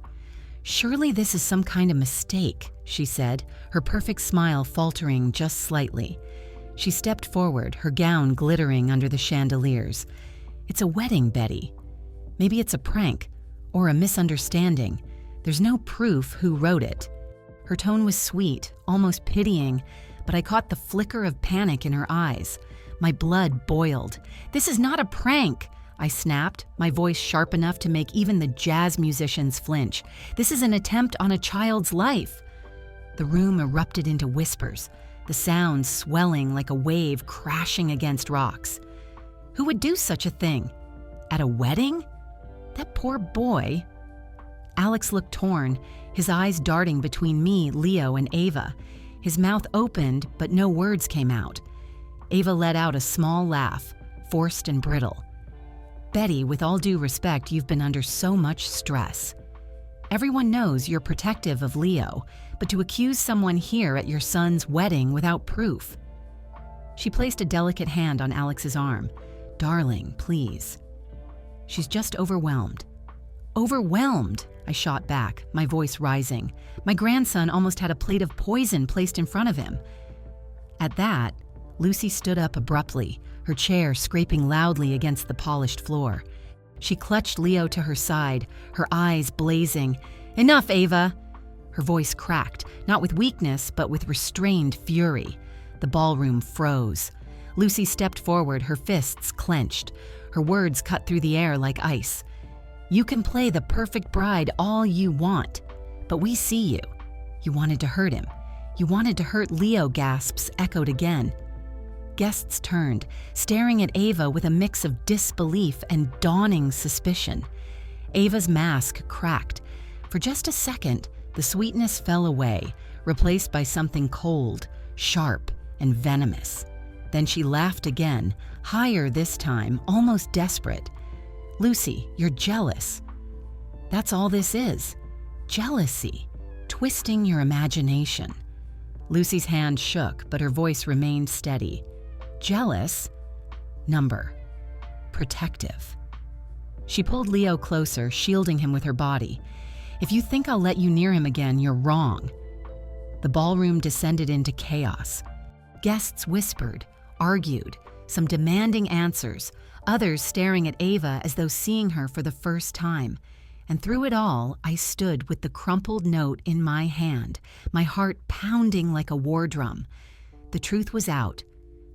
"Surely this is some kind of mistake," she said, her perfect smile faltering just slightly. She stepped forward, her gown glittering under the chandeliers. "It's a wedding, Betty. Maybe it's a prank, or a misunderstanding. There's no proof who wrote it." Her tone was sweet, almost pitying, but I caught the flicker of panic in her eyes. My blood boiled. "This is not a prank," I snapped, my voice sharp enough to make even the jazz musicians flinch. "This is an attempt on a child's life." The room erupted into whispers. the sound swelling like a wave crashing against rocks. Who would do such a thing? At a wedding? That poor boy. Alex looked torn, his eyes darting between me, Leo, and Ava. His mouth opened, but no words came out. Ava let out a small laugh, forced and brittle. Betty, with all due respect, you've been under so much stress. Everyone knows you're protective of Leo, but to accuse someone here at your son's wedding without proof. She placed a delicate hand on Alex's arm. Darling, please. She's just overwhelmed. Overwhelmed, I shot back, my voice rising. My grandson almost had a plate of poison placed in front of him. At that, Lucy stood up abruptly, her chair scraping loudly against the polished floor. She clutched Leo to her side, her eyes blazing. Enough, Ava! Her voice cracked, not with weakness, but with restrained fury. The ballroom froze. Lucy stepped forward, her fists clenched. Her words cut through the air like ice. You can play the perfect bride all you want, but we see you. You wanted to hurt him. You wanted to hurt Leo, gasps echoed again. Guests turned, staring at Ava with a mix of disbelief and dawning suspicion. Ava's mask cracked. For just a second, the sweetness fell away, replaced by something cold, sharp, and venomous. Then she laughed again, higher this time, almost desperate. Lucy, you're jealous. That's all this is. Jealousy, twisting your imagination. Lucy's hand shook, but her voice remained steady. Jealous? Number. Protective. She pulled Leo closer, shielding him with her body. If you think I'll let you near him again, you're wrong. The ballroom descended into chaos. Guests whispered, argued, some demanding answers, others staring at Ava as though seeing her for the first time. And through it all, I stood with the crumpled note in my hand, my heart pounding like a war drum. The truth was out.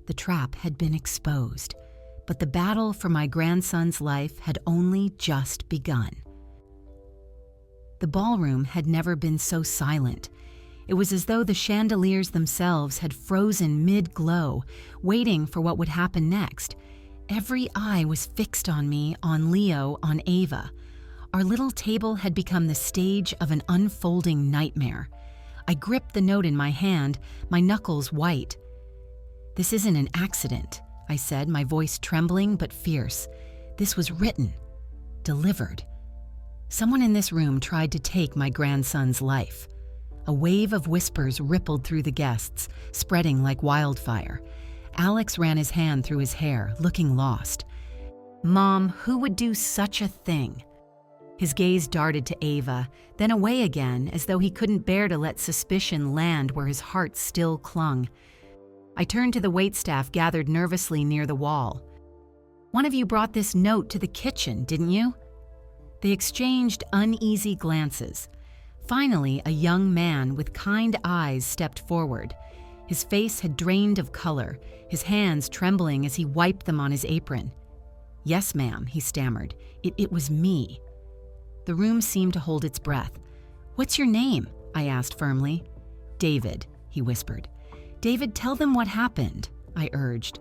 The trap had been exposed, but the battle for my grandson's life had only just begun. The ballroom had never been so silent. It was as though the chandeliers themselves had frozen mid-glow, waiting for what would happen next. Every eye was fixed on me, on Leo, on Ava. Our little table had become the stage of an unfolding nightmare. I gripped the note in my hand, my knuckles white. This isn't an accident, I said, my voice trembling but fierce. This was written, delivered. Someone in this room tried to take my grandson's life. A wave of whispers rippled through the guests, spreading like wildfire. Alex ran his hand through his hair, looking lost. Mom, who would do such a thing? His gaze darted to Ava, then away again, as though he couldn't bear to let suspicion land where his heart still clung. I turned to the waitstaff gathered nervously near the wall. One of you brought this note to the kitchen, didn't you? They exchanged uneasy glances. Finally, a young man with kind eyes stepped forward. His face had drained of color, his hands trembling as he wiped them on his apron. Yes, ma'am, he stammered. It was me. The room seemed to hold its breath. What's your name? I asked firmly. David, he whispered. David, tell them what happened, I urged.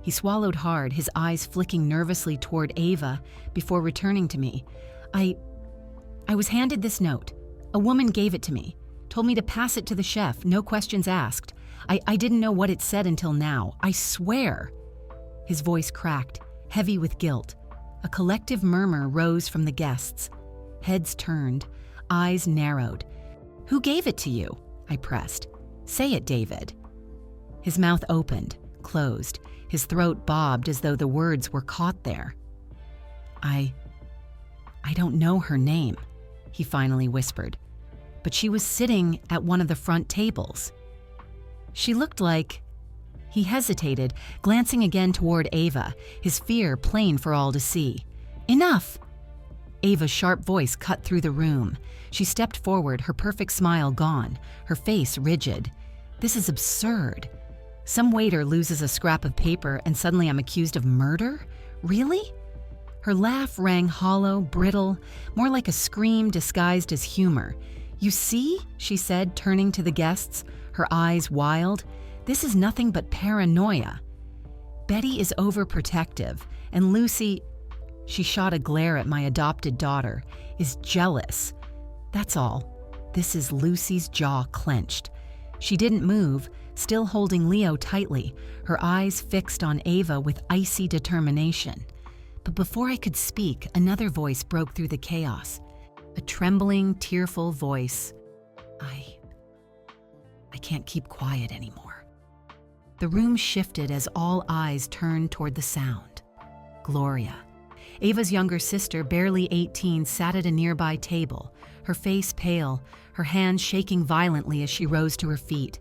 He swallowed hard, his eyes flicking nervously toward Ava before returning to me. I was handed this note. A woman gave it to me, told me to pass it to the chef, no questions asked. I didn't know what it said until now. I swear. His voice cracked, heavy with guilt. A collective murmur rose from the guests. Heads turned, eyes narrowed. Who gave it to you? I pressed. Say it, David. His mouth opened, closed. His throat bobbed as though the words were caught there. I don't know her name, he finally whispered. But she was sitting at one of the front tables. She looked like... He hesitated, glancing again toward Ava, his fear plain for all to see. Enough! Ava's sharp voice cut through the room. She stepped forward, her perfect smile gone, her face rigid. This is absurd. Some waiter loses a scrap of paper and suddenly I'm accused of murder? Really? Her laugh rang hollow, brittle, more like a scream disguised as humor. You see, she said, turning to the guests, her eyes wild. This is nothing but paranoia. Betty is overprotective, and Lucy, she shot a glare at my adopted daughter, is jealous. That's all. This is Lucy's jaw clenched. She didn't move, still holding Leo tightly, her eyes fixed on Ava with icy determination. But before I could speak, another voice broke through the chaos. A trembling, tearful voice. I can't keep quiet anymore. The room shifted as all eyes turned toward the sound. Gloria. Ava's younger sister, barely 18, sat at a nearby table, her face pale, her hands shaking violently as she rose to her feet.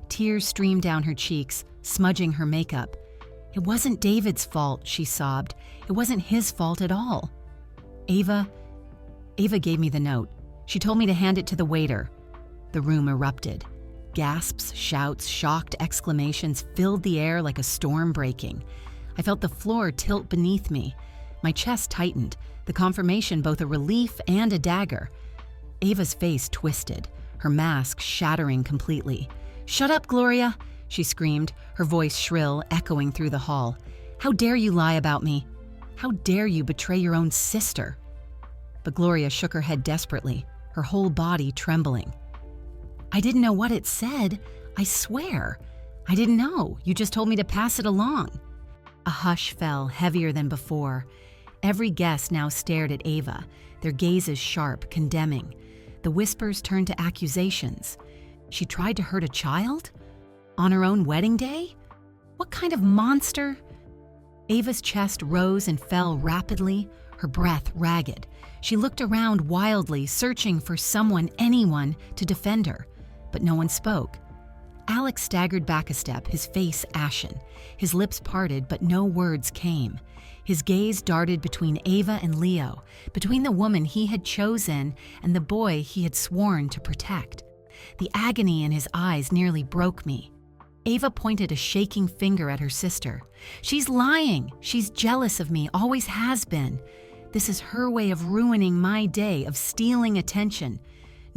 Tears streamed down her cheeks, smudging her makeup. It wasn't David's fault, she sobbed. It wasn't his fault at all. Ava gave me the note. She told me to hand it to the waiter. The room erupted. Gasps, shouts, shocked exclamations filled the air like a storm breaking. I felt the floor tilt beneath me. My chest tightened, the confirmation both a relief and a dagger. Ava's face twisted, her mask shattering completely. "Shut up, Gloria!" she screamed, her voice shrill, echoing through the hall. "How dare you lie about me? How dare you betray your own sister?" But Gloria shook her head desperately, her whole body trembling. "I didn't know what it said. I swear. I didn't know. You just told me to pass it along." A hush fell, heavier than before. Every guest now stared at Ava, their gazes sharp, condemning. The whispers turned to accusations. She tried to hurt a child? On her own wedding day? What kind of monster? Ava's chest rose and fell rapidly, her breath ragged. She looked around wildly, searching for someone, anyone, to defend her. But no one spoke. Alex staggered back a step, his face ashen. His lips parted, but no words came. His gaze darted between Ava and Leo, between the woman he had chosen and the boy he had sworn to protect. The agony in his eyes nearly broke me. Ava pointed a shaking finger at her sister. "She's lying. She's jealous of me, always has been. This is her way of ruining my day, of stealing attention."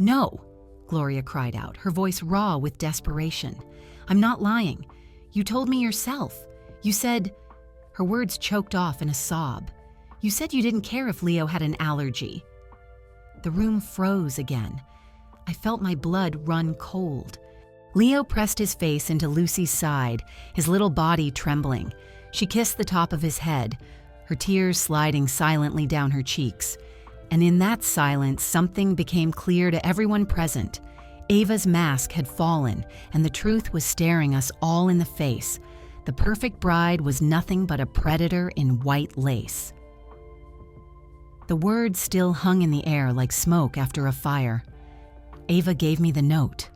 "No!" Gloria cried out, her voice raw with desperation. "I'm not lying. You told me yourself. You said—" Her words choked off in a sob. "You said you didn't care if Leo had an allergy." The room froze again. I felt my blood run cold. Leo pressed his face into Lucy's side, his little body trembling. She kissed the top of his head, her tears sliding silently down her cheeks. And in that silence, something became clear to everyone present. Ava's mask had fallen, and the truth was staring us all in the face. The perfect bride was nothing but a predator in white lace. The words still hung in the air like smoke after a fire. Ava gave me the note.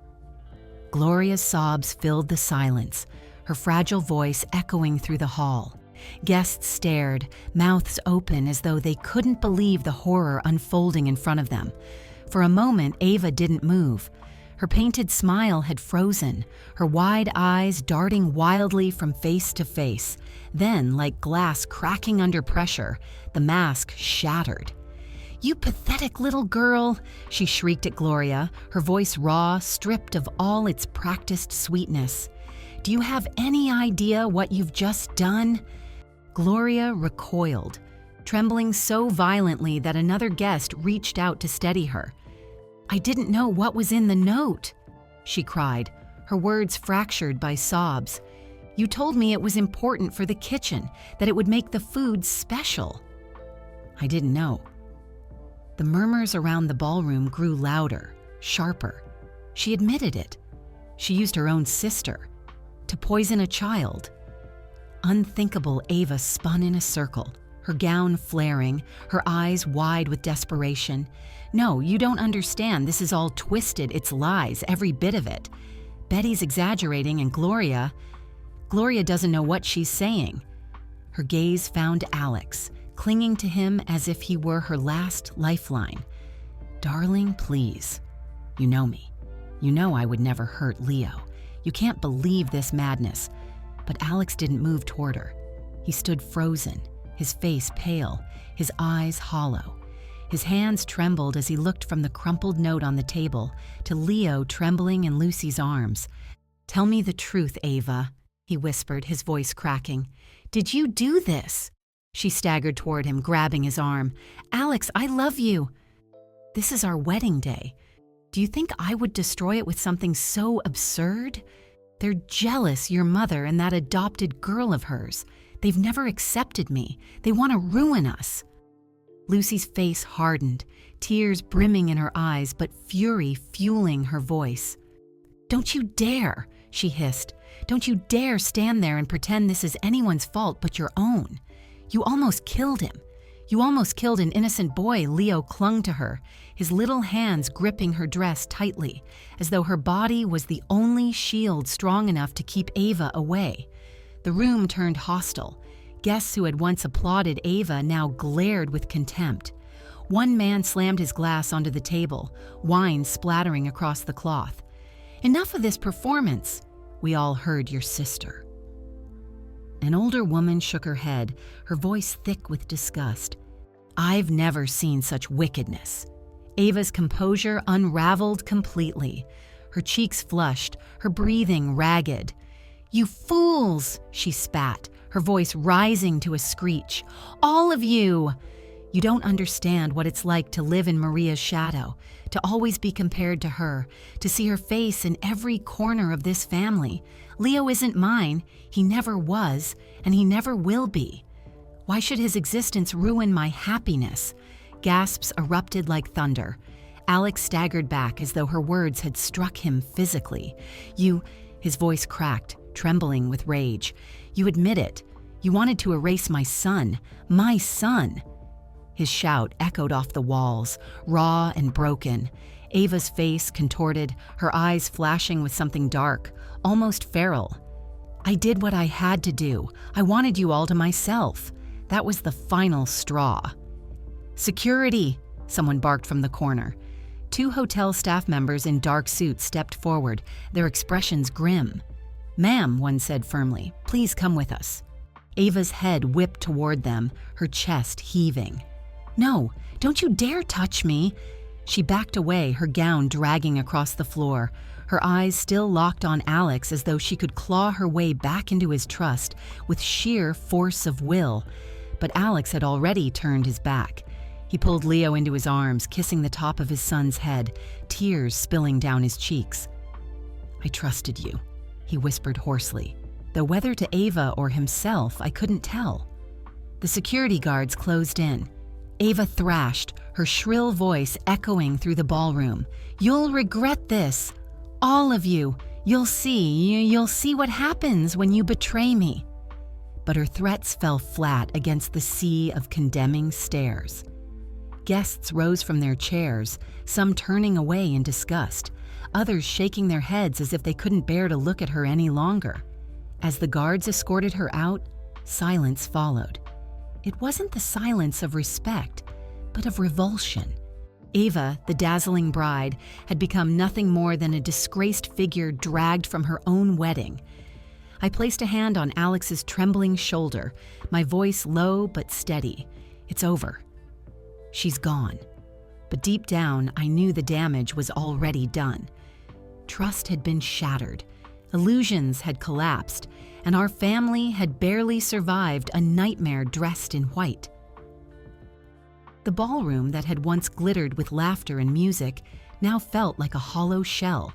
Gloria's sobs filled the silence, her fragile voice echoing through the hall. Guests stared, mouths open as though they couldn't believe the horror unfolding in front of them. For a moment, Ava didn't move. Her painted smile had frozen, her wide eyes darting wildly from face to face. Then, like glass cracking under pressure, the mask shattered. "You pathetic little girl," she shrieked at Gloria, her voice raw, stripped of all its practiced sweetness. "Do you have any idea what you've just done?" Gloria recoiled, trembling so violently that another guest reached out to steady her. "I didn't know what was in the note," she cried, her words fractured by sobs. "You told me it was important for the kitchen, that it would make the food special." I didn't know. The murmurs around the ballroom grew louder, sharper. She admitted it. She used her own sister to poison a child. Unthinkable, Ava spun in a circle, her gown flaring, her eyes wide with desperation. "No, you don't understand. This is all twisted. It's lies, every bit of it. Betty's exaggerating, and Gloria doesn't know what she's saying." Her gaze found Alex, clinging to him as if he were her last lifeline. "Darling, please. You know me. You know I would never hurt Leo. You can't believe this madness." But Alex didn't move toward her. He stood frozen, his face pale, his eyes hollow. His hands trembled as he looked from the crumpled note on the table to Leo trembling in Lucy's arms. "Tell me the truth, Ava," he whispered, his voice cracking. "Did you do this?" She staggered toward him, grabbing his arm. "Alex, I love you. This is our wedding day. Do you think I would destroy it with something so absurd? They're jealous, your mother and that adopted girl of hers. They've never accepted me. They want to ruin us." Lucy's face hardened, tears brimming in her eyes, but fury fueling her voice. "Don't you dare," she hissed. "Don't you dare stand there and pretend this is anyone's fault but your own. You almost killed him. You almost killed an innocent boy." Leo clung to her, his little hands gripping her dress tightly, as though her body was the only shield strong enough to keep Ava away. The room turned hostile. Guests who had once applauded Ava now glared with contempt. One man slammed his glass onto the table, wine splattering across the cloth. "Enough of this performance. We all heard your sister." An older woman shook her head, her voice thick with disgust. "I've never seen such wickedness." Ava's composure unraveled completely. Her cheeks flushed, her breathing ragged. "You fools!" she spat, her voice rising to a screech. "All of you! You don't understand what it's like to live in Maria's shadow, to always be compared to her, to see her face in every corner of this family. Leo isn't mine, he never was, and he never will be. Why should his existence ruin my happiness?" Gasps erupted like thunder. Alex staggered back as though her words had struck him physically. His voice cracked, trembling with rage. "You admit it. You wanted to erase my son. My son!" His shout echoed off the walls, raw and broken. Ava's face contorted, her eyes flashing with something dark, almost feral. "I did what I had to do. I wanted you all to myself. That was the final straw." "Security!" someone barked from the corner. Two hotel staff members in dark suits stepped forward, their expressions grim. "Ma'am," one said firmly, "please come with us." Ava's head whipped toward them, her chest heaving. "No, don't you dare touch me!" She backed away, her gown dragging across the floor, her eyes still locked on Alex as though she could claw her way back into his trust with sheer force of will. But Alex had already turned his back. He pulled Leo into his arms, kissing the top of his son's head, tears spilling down his cheeks. "I trusted you," he whispered hoarsely, though whether to Ava or himself I couldn't tell. The security guards closed in. Ava thrashed, her shrill voice echoing through the ballroom. "You'll regret this. All of you. You'll see what happens when you betray me." But her threats fell flat against the sea of condemning stares. Guests rose from their chairs, some turning away in disgust, others shaking their heads as if they couldn't bear to look at her any longer. As the guards escorted her out, silence followed. It wasn't the silence of respect, but of revulsion. Ava, the dazzling bride, had become nothing more than a disgraced figure dragged from her own wedding. I placed a hand on Alex's trembling shoulder, my voice low but steady. "It's over. She's gone." But deep down, I knew the damage was already done. Trust had been shattered, illusions had collapsed, and our family had barely survived a nightmare dressed in white. The ballroom that had once glittered with laughter and music now felt like a hollow shell.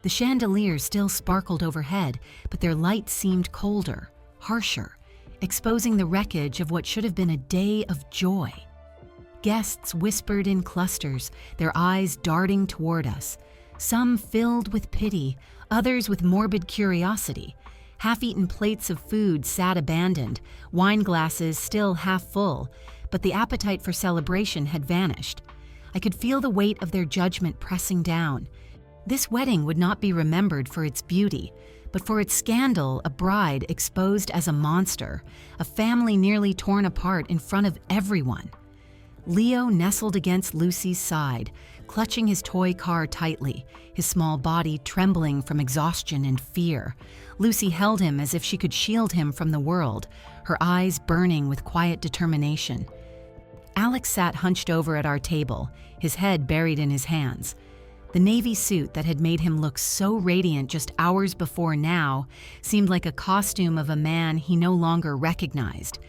The chandeliers still sparkled overhead, but their light seemed colder, harsher, exposing the wreckage of what should have been a day of joy. Guests whispered in clusters, their eyes darting toward us, some filled with pity, others with morbid curiosity. Half-eaten plates of food sat abandoned, wine glasses still half full, but the appetite for celebration had vanished. I could feel the weight of their judgment pressing down. This wedding would not be remembered for its beauty, but for its scandal, a bride exposed as a monster, a family nearly torn apart in front of everyone. Leo nestled against Lucy's side, clutching his toy car tightly, his small body trembling from exhaustion and fear. Lucy held him as if she could shield him from the world, her eyes burning with quiet determination. Alex sat hunched over at our table, his head buried in his hands. The navy suit that had made him look so radiant just hours before now seemed like a costume of a man he no longer recognized.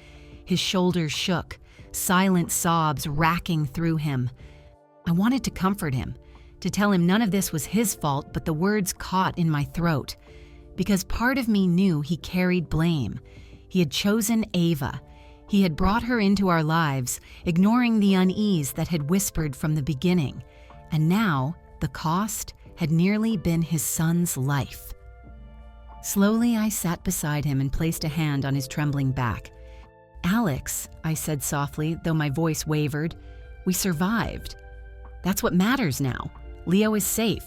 His shoulders shook, silent sobs racking through him. I wanted to comfort him, to tell him none of this was his fault, but the words caught in my throat. Because part of me knew he carried blame. He had chosen Ava. He had brought her into our lives, ignoring the unease that had whispered from the beginning. And now, the cost had nearly been his son's life. Slowly, I sat beside him and placed a hand on his trembling back. "Alex," I said softly, though my voice wavered, "we survived. That's what matters now. Leo is safe."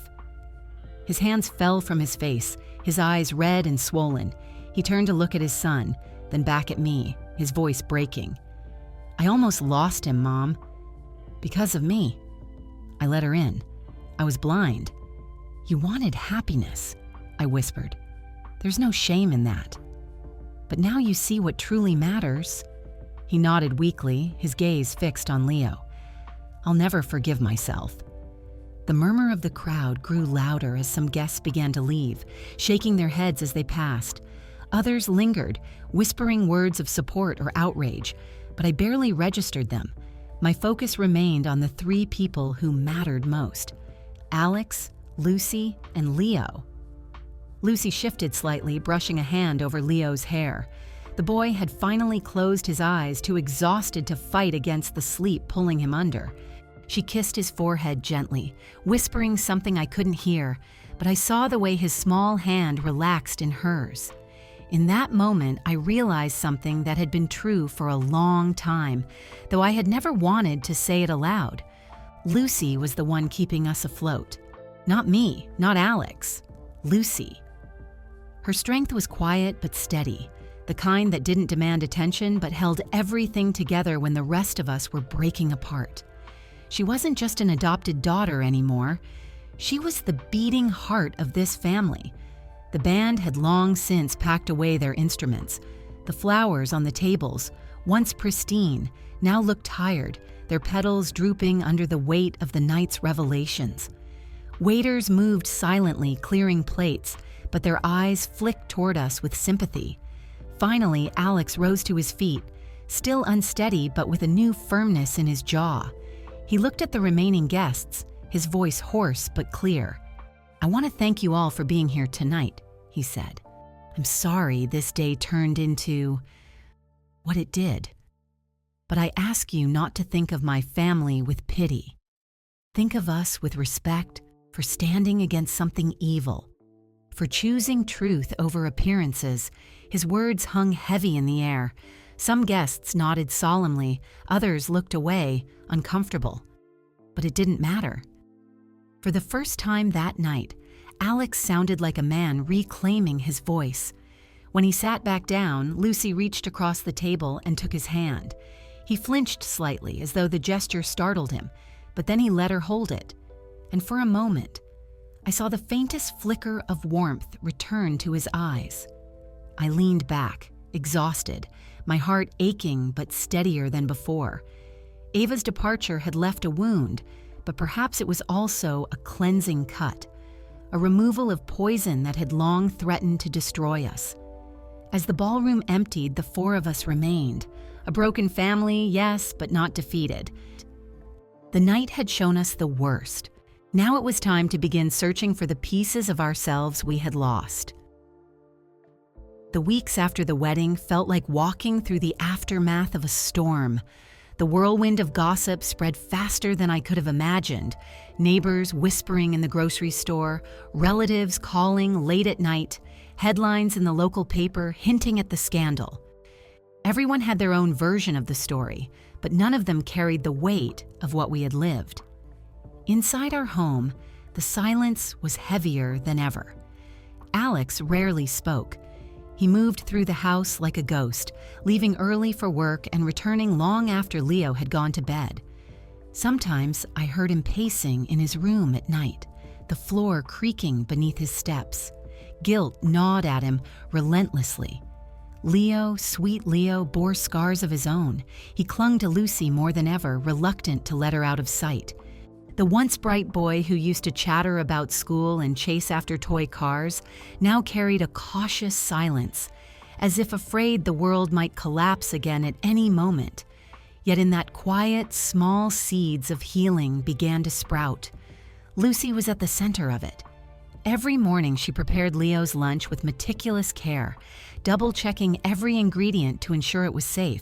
His hands fell from his face, his eyes red and swollen. He turned to look at his son, then back at me, his voice breaking. "I almost lost him, Mom. Because of me. I let her in. I was blind." "You wanted happiness," I whispered. "There's no shame in that. But now you see what truly matters." He nodded weakly, his gaze fixed on Leo. "I'll never forgive myself." The murmur of the crowd grew louder as some guests began to leave, shaking their heads as they passed. Others lingered, whispering words of support or outrage, but I barely registered them. My focus remained on the three people who mattered most: Alex, Lucy, and Leo. Lucy shifted slightly, brushing a hand over Leo's hair. The boy had finally closed his eyes, too exhausted to fight against the sleep pulling him under. She kissed his forehead gently, whispering something I couldn't hear, but I saw the way his small hand relaxed in hers. In that moment, I realized something that had been true for a long time, though I had never wanted to say it aloud. Lucy was the one keeping us afloat. Not me, not Alex. Lucy. Her strength was quiet but steady, the kind that didn't demand attention but held everything together when the rest of us were breaking apart. She wasn't just an adopted daughter anymore. She was the beating heart of this family. The band had long since packed away their instruments. The flowers on the tables, once pristine, now looked tired, their petals drooping under the weight of the night's revelations. Waiters moved silently, clearing plates, but their eyes flicked toward us with sympathy. Finally, Alex rose to his feet, still unsteady but with a new firmness in his jaw. He looked at the remaining guests, his voice hoarse but clear. "I want to thank you all for being here tonight," he said. "I'm sorry this day turned into what it did. But I ask you not to think of my family with pity. Think of us with respect for standing against something evil, for choosing truth over appearances." His words hung heavy in the air. Some guests nodded solemnly, others looked away, uncomfortable. But it didn't matter. For the first time that night, Alex sounded like a man reclaiming his voice. When he sat back down, Lucy reached across the table and took his hand. He flinched slightly, as though the gesture startled him, but then he let her hold it. And for a moment, I saw the faintest flicker of warmth return to his eyes. I leaned back, exhausted, my heart aching but steadier than before. Ava's departure had left a wound, but perhaps it was also a cleansing cut, a removal of poison that had long threatened to destroy us. As the ballroom emptied, the four of us remained. A broken family, yes, but not defeated. The night had shown us the worst. Now it was time to begin searching for the pieces of ourselves we had lost. The weeks after the wedding felt like walking through the aftermath of a storm. The whirlwind of gossip spread faster than I could have imagined. Neighbors whispering in the grocery store, relatives calling late at night, headlines in the local paper hinting at the scandal. Everyone had their own version of the story, but none of them carried the weight of what we had lived. Inside our home, the silence was heavier than ever. Alex rarely spoke. He moved through the house like a ghost, leaving early for work and returning long after Leo had gone to bed. Sometimes I heard him pacing in his room at night, the floor creaking beneath his steps. Guilt gnawed at him relentlessly. Leo, sweet Leo, bore scars of his own. He clung to Lucy more than ever, reluctant to let her out of sight. The once bright boy who used to chatter about school and chase after toy cars now carried a cautious silence, as if afraid the world might collapse again at any moment. Yet in that quiet, small seeds of healing began to sprout. Lucy was at the center of it. Every morning she prepared Leo's lunch with meticulous care, double-checking every ingredient to ensure it was safe.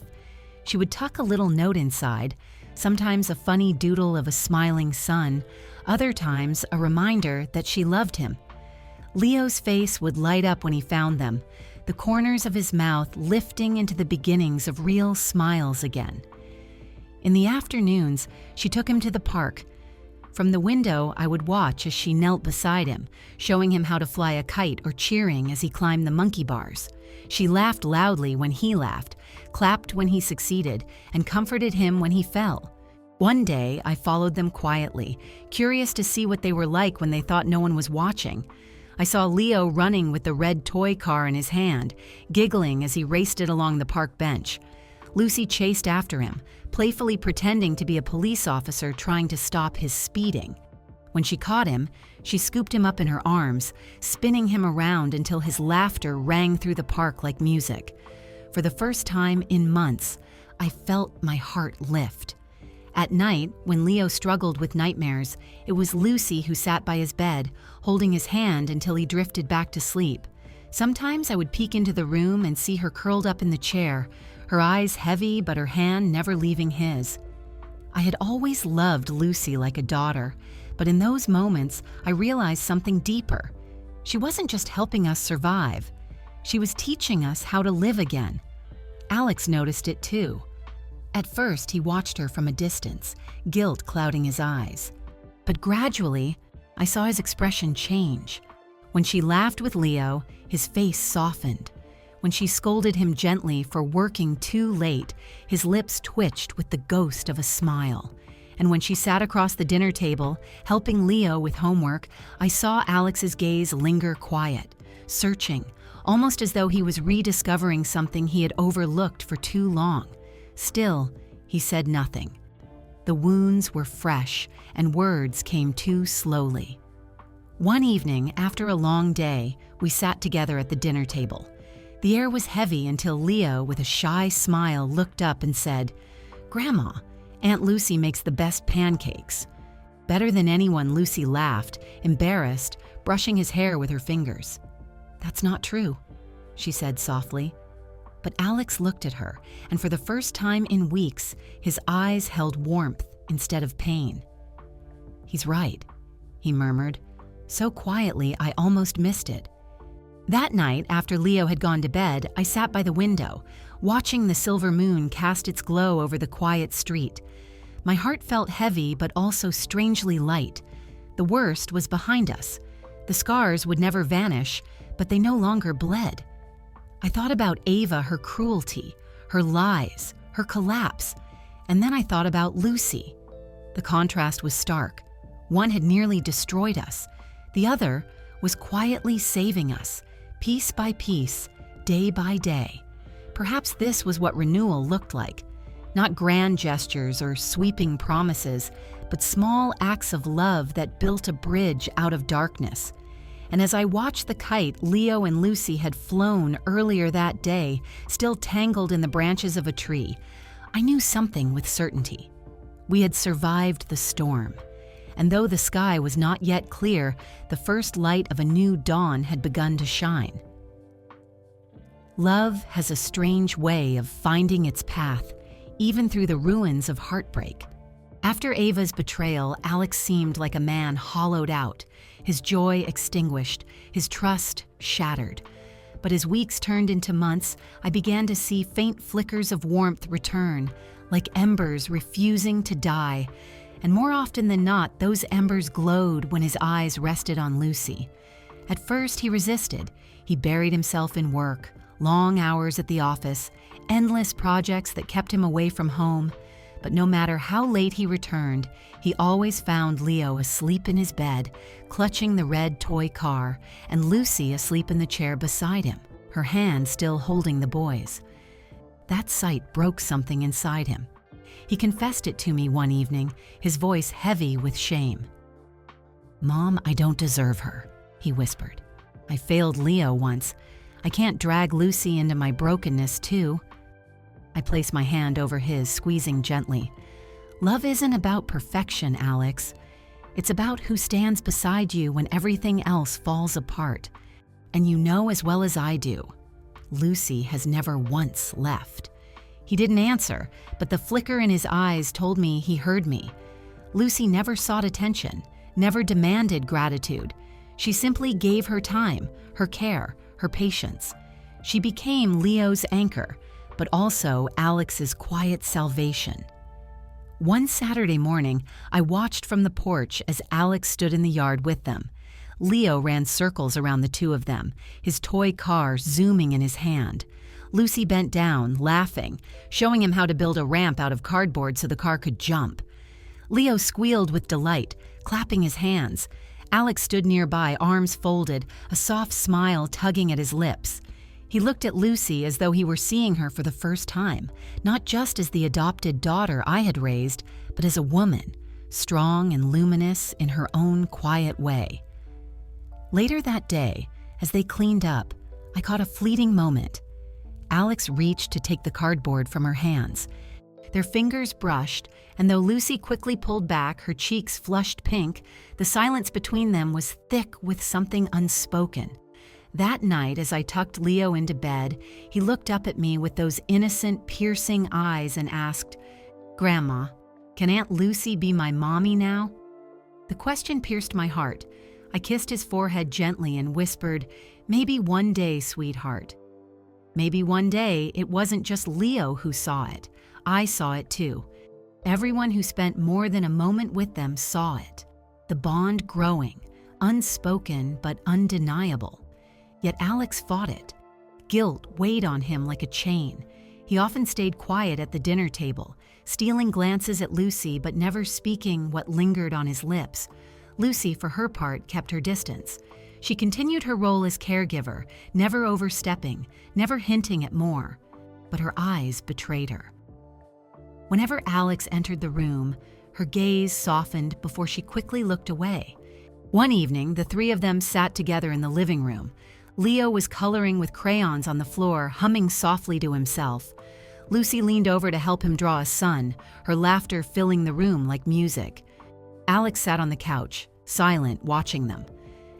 She would tuck a little note inside, sometimes a funny doodle of a smiling sun, other times a reminder that she loved him. Leo's face would light up when he found them, the corners of his mouth lifting into the beginnings of real smiles again. In the afternoons, she took him to the park. From the window, I would watch as she knelt beside him, showing him how to fly a kite or cheering as he climbed the monkey bars. She laughed loudly when he laughed, clapped when he succeeded, and comforted him when he fell. One day, I followed them quietly, curious to see what they were like when they thought no one was watching. I saw Leo running with the red toy car in his hand, giggling as he raced it along the park bench. Lucy chased after him, playfully pretending to be a police officer trying to stop his speeding. When she caught him, she scooped him up in her arms, spinning him around until his laughter rang through the park like music. For the first time in months, I felt my heart lift. At night, when Leo struggled with nightmares, it was Lucy who sat by his bed, holding his hand until he drifted back to sleep. Sometimes I would peek into the room and see her curled up in the chair, her eyes heavy but her hand never leaving his. I had always loved Lucy like a daughter, but in those moments I realized something deeper. She wasn't just helping us survive. She was teaching us how to live again. Alex noticed it too. At first, he watched her from a distance, guilt clouding his eyes. But gradually, I saw his expression change. When she laughed with Leo, his face softened. When she scolded him gently for working too late, his lips twitched with the ghost of a smile. And when she sat across the dinner table, helping Leo with homework, I saw Alex's gaze linger quiet, searching, almost as though he was rediscovering something he had overlooked for too long. Still, he said nothing. The wounds were fresh, and words came too slowly. One evening, after a long day, we sat together at the dinner table. The air was heavy until Leo, with a shy smile, looked up and said, "Grandma, Aunt Lucy makes the best pancakes." Better than anyone, Lucy laughed, embarrassed, brushing his hair with her fingers. "That's not true," she said softly. But Alex looked at her, and for the first time in weeks, his eyes held warmth instead of pain. "He's right," he murmured, so quietly I almost missed it. That night, after Leo had gone to bed, I sat by the window, watching the silver moon cast its glow over the quiet street. My heart felt heavy but also strangely light. The worst was behind us. The scars would never vanish, but they no longer bled. I thought about Ava, her cruelty, her lies, her collapse, and then I thought about Lucy. The contrast was stark. One had nearly destroyed us. The other was quietly saving us, piece by piece, day by day. Perhaps this was what renewal looked like. Not grand gestures or sweeping promises, but small acts of love that built a bridge out of darkness. And as I watched the kite Leo and Lucy had flown earlier that day, still tangled in the branches of a tree, I knew something with certainty. We had survived the storm. And though the sky was not yet clear, the first light of a new dawn had begun to shine. Love has a strange way of finding its path, even through the ruins of heartbreak. After Ava's betrayal, Alex seemed like a man hollowed out, his joy extinguished, his trust shattered. But as weeks turned into months, I began to see faint flickers of warmth return, like embers refusing to die. And more often than not, those embers glowed when his eyes rested on Lucy. At first, he resisted. He buried himself in work, long hours at the office, endless projects that kept him away from home. But no matter how late he returned, he always found Leo asleep in his bed, clutching the red toy car, and Lucy asleep in the chair beside him, her hand still holding the boy's. That sight broke something inside him. He confessed it to me one evening, his voice heavy with shame. "Mom, I don't deserve her," he whispered. "I failed Leo once. I can't drag Lucy into my brokenness, too." I placed my hand over his, squeezing gently. "Love isn't about perfection, Alex. It's about who stands beside you when everything else falls apart. And you know as well as I do, Lucy has never once left." He didn't answer, but the flicker in his eyes told me he heard me. Lucy never sought attention, never demanded gratitude. She simply gave her time, her care, her patience. She became Leo's anchor, but also Alex's quiet salvation. One Saturday morning, I watched from the porch as Alex stood in the yard with them. Leo ran circles around the two of them, his toy car zooming in his hand. Lucy bent down, laughing, showing him how to build a ramp out of cardboard so the car could jump. Leo squealed with delight, clapping his hands. Alex stood nearby, arms folded, a soft smile tugging at his lips. He looked at Lucy as though he were seeing her for the first time, not just as the adopted daughter I had raised, but as a woman, strong and luminous in her own quiet way. Later that day, as they cleaned up, I caught a fleeting moment. Alex reached to take the cardboard from her hands. Their fingers brushed, and though Lucy quickly pulled back, her cheeks flushed pink, the silence between them was thick with something unspoken. That night, as I tucked Leo into bed, he looked up at me with those innocent, piercing eyes and asked, "Grandma, can Aunt Lucy be my mommy now?" The question pierced my heart. I kissed his forehead gently and whispered, "Maybe one day, sweetheart." Maybe one day it wasn't just Leo who saw it. I saw it too. Everyone who spent more than a moment with them saw it. The bond growing, unspoken but undeniable. Yet Alex fought it. Guilt weighed on him like a chain. He often stayed quiet at the dinner table, stealing glances at Lucy but never speaking what lingered on his lips. Lucy, for her part, kept her distance. She continued her role as caregiver, never overstepping, never hinting at more. But her eyes betrayed her. Whenever Alex entered the room, her gaze softened before she quickly looked away. One evening, the three of them sat together in the living room. Leo was coloring with crayons on the floor, humming softly to himself. Lucy leaned over to help him draw a sun, her laughter filling the room like music. Alex sat on the couch, silent, watching them.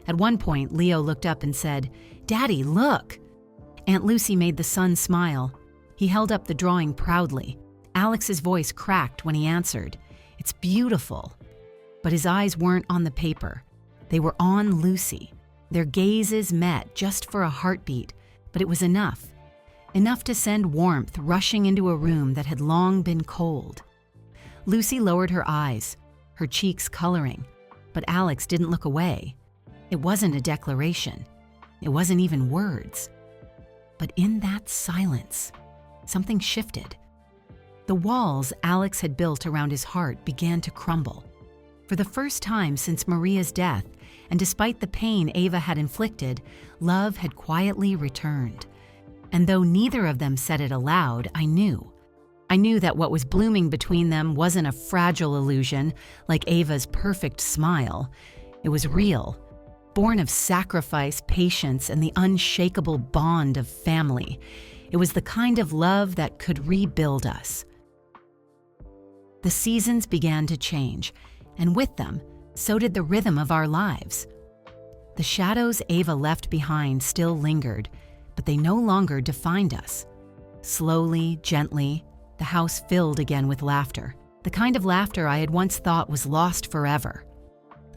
At one point, Leo looked up and said, "Daddy, look!" Aunt Lucy made the son smile. He held up the drawing proudly. Alex's voice cracked when he answered, "It's beautiful." But his eyes weren't on the paper. They were on Lucy. Their gazes met just for a heartbeat, but it was enough. Enough to send warmth rushing into a room that had long been cold. Lucy lowered her eyes, her cheeks coloring, but Alex didn't look away. It wasn't a declaration. It wasn't even words. But in that silence, something shifted. The walls Alex had built around his heart began to crumble. For the first time since Maria's death, and despite the pain Ava had inflicted, love had quietly returned. And though neither of them said it aloud, I knew. I knew that what was blooming between them wasn't a fragile illusion like Ava's perfect smile. It was real, born of sacrifice, patience, and the unshakable bond of family. It was the kind of love that could rebuild us. The seasons began to change, and with them, so did the rhythm of our lives. The shadows Ava left behind still lingered, but they no longer defined us. Slowly, gently, the house filled again with laughter, the kind of laughter I had once thought was lost forever.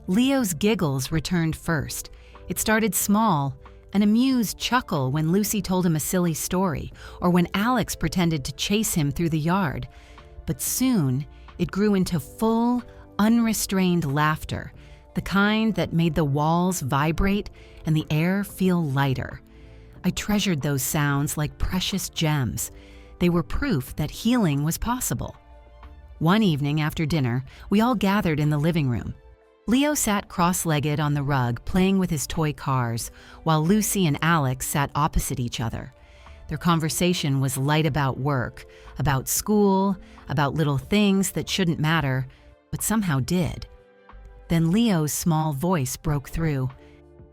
Leo's giggles returned first. It started small, an amused chuckle when Lucy told him a silly story, or when Alex pretended to chase him through the yard. But soon, it grew into full, unrestrained laughter, the kind that made the walls vibrate and the air feel lighter. I treasured those sounds like precious gems. They were proof that healing was possible. One evening after dinner, we all gathered in the living room. Leo sat cross-legged on the rug playing with his toy cars, while Lucy and Alex sat opposite each other. Their conversation was light about work, about school, about little things that shouldn't matter, but somehow did. Then Leo's small voice broke through.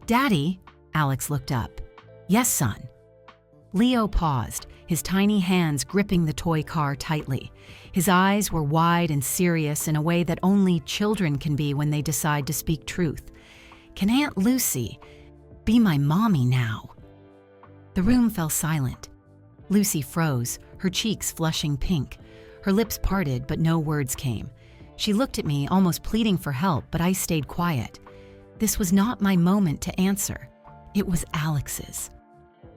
"Daddy?" Alex looked up. "Yes, son." Leo paused, his tiny hands gripping the toy car tightly. His eyes were wide and serious in a way that only children can be when they decide to speak truth. "Can Aunt Lucy be my mommy now?" The room fell silent. Lucy froze, her cheeks flushing pink. Her lips parted, but no words came. She looked at me, almost pleading for help, but I stayed quiet. This was not my moment to answer. It was Alex's.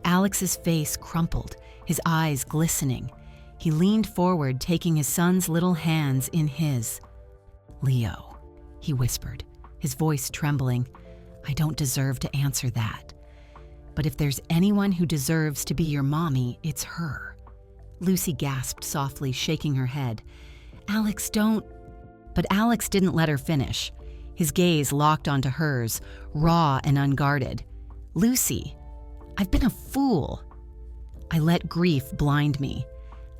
Alex's face crumpled, his eyes glistening. He leaned forward, taking his son's little hands in his. "Leo," he whispered, his voice trembling, "I don't deserve to answer that. But if there's anyone who deserves to be your mommy, it's her." Lucy gasped softly, shaking her head. "Alex, don't..." But Alex didn't let her finish. His gaze locked onto hers, raw and unguarded. "Lucy, I've been a fool. I let grief blind me.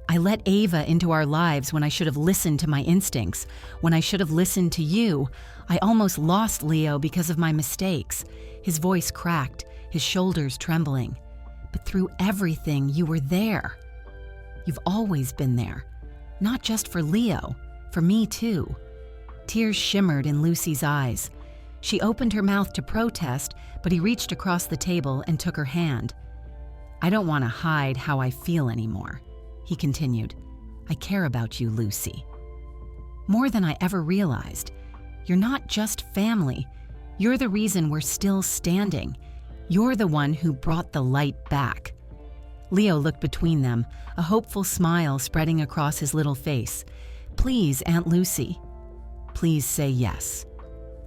I let Ava into our lives when I should have listened to my instincts, when I should have listened to you. I almost lost Leo because of my mistakes." His voice cracked, his shoulders trembling. "But through everything, you were there. You've always been there. Not just for Leo, for me too." Tears shimmered in Lucy's eyes. She opened her mouth to protest, but he reached across the table and took her hand. "I don't want to hide how I feel anymore," he continued. "I care about you, Lucy. More than I ever realized. You're not just family. You're the reason we're still standing. You're the one who brought the light back." Leo looked between them, a hopeful smile spreading across his little face. "Please, Aunt Lucy. Please say yes."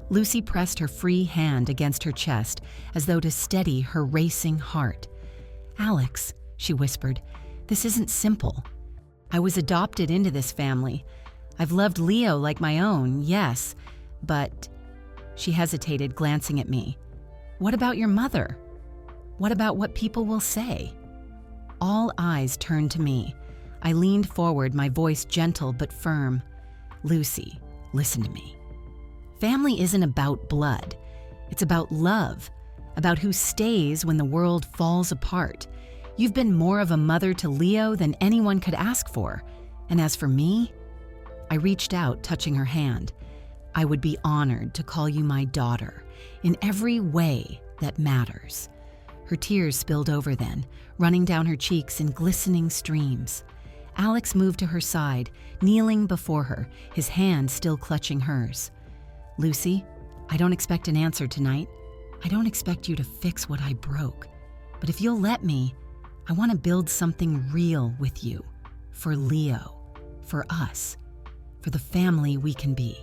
Lucy pressed her free hand against her chest as though to steady her racing heart. "Alex," she whispered, "this isn't simple. I was adopted into this family. I've loved Leo like my own, yes, but..." She hesitated, glancing at me. "What about your mother? What about what people will say?" All eyes turned to me. I leaned forward, my voice gentle but firm. "Lucy, listen to me. Family isn't about blood. It's about love, about who stays when the world falls apart. You've been more of a mother to Leo than anyone could ask for. And as for me..." I reached out, touching her hand. "I would be honored to call you my daughter, in every way that matters." Her tears spilled over then, running down her cheeks in glistening streams. Alex moved to her side, kneeling before her, his hand still clutching hers. "Lucy, I don't expect an answer tonight. I don't expect you to fix what I broke. But if you'll let me, I want to build something real with you. For Leo. For us. For the family we can be."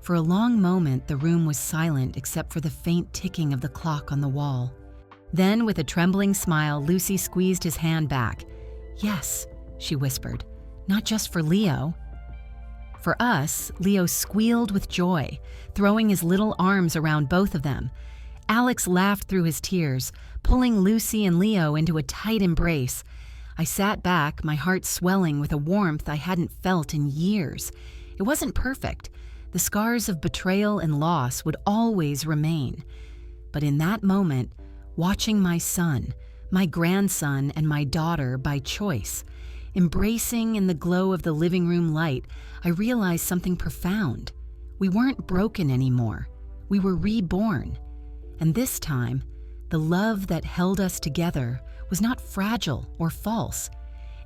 For a long moment, the room was silent except for the faint ticking of the clock on the wall. Then, with a trembling smile, Lucy squeezed his hand back. "Yes," she whispered, "not just for Leo." For us, Leo squealed with joy, throwing his little arms around both of them. Alex laughed through his tears, pulling Lucy and Leo into a tight embrace. I sat back, my heart swelling with a warmth I hadn't felt in years. It wasn't perfect. The scars of betrayal and loss would always remain. But in that moment, watching my son, my grandson, and my daughter by choice, embracing in the glow of the living room light, I realized something profound. We weren't broken anymore. We were reborn. And this time, the love that held us together was not fragile or false.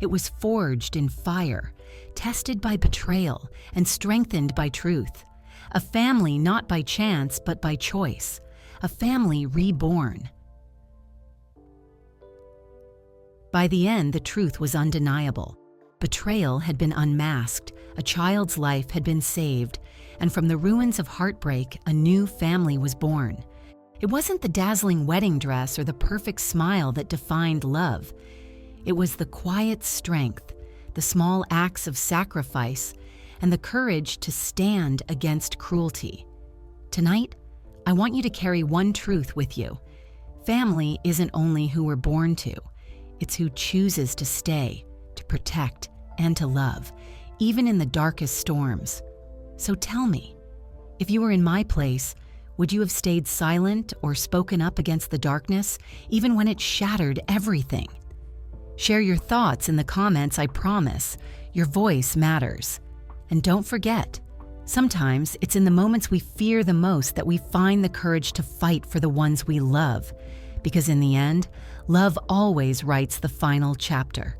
It was forged in fire, tested by betrayal, and strengthened by truth. A family not by chance, but by choice. A family reborn. By the end, the truth was undeniable. Betrayal had been unmasked, a child's life had been saved, and from the ruins of heartbreak, a new family was born. It wasn't the dazzling wedding dress or the perfect smile that defined love. It was the quiet strength, the small acts of sacrifice, and the courage to stand against cruelty. Tonight, I want you to carry one truth with you. Family isn't only who we're born to. It's who chooses to stay, to protect, and to love, even in the darkest storms. So tell me, if you were in my place, would you have stayed silent or spoken up against the darkness, even when it shattered everything? Share your thoughts in the comments, I promise. Your voice matters. And don't forget, sometimes it's in the moments we fear the most that we find the courage to fight for the ones we love. Because in the end, love always writes the final chapter.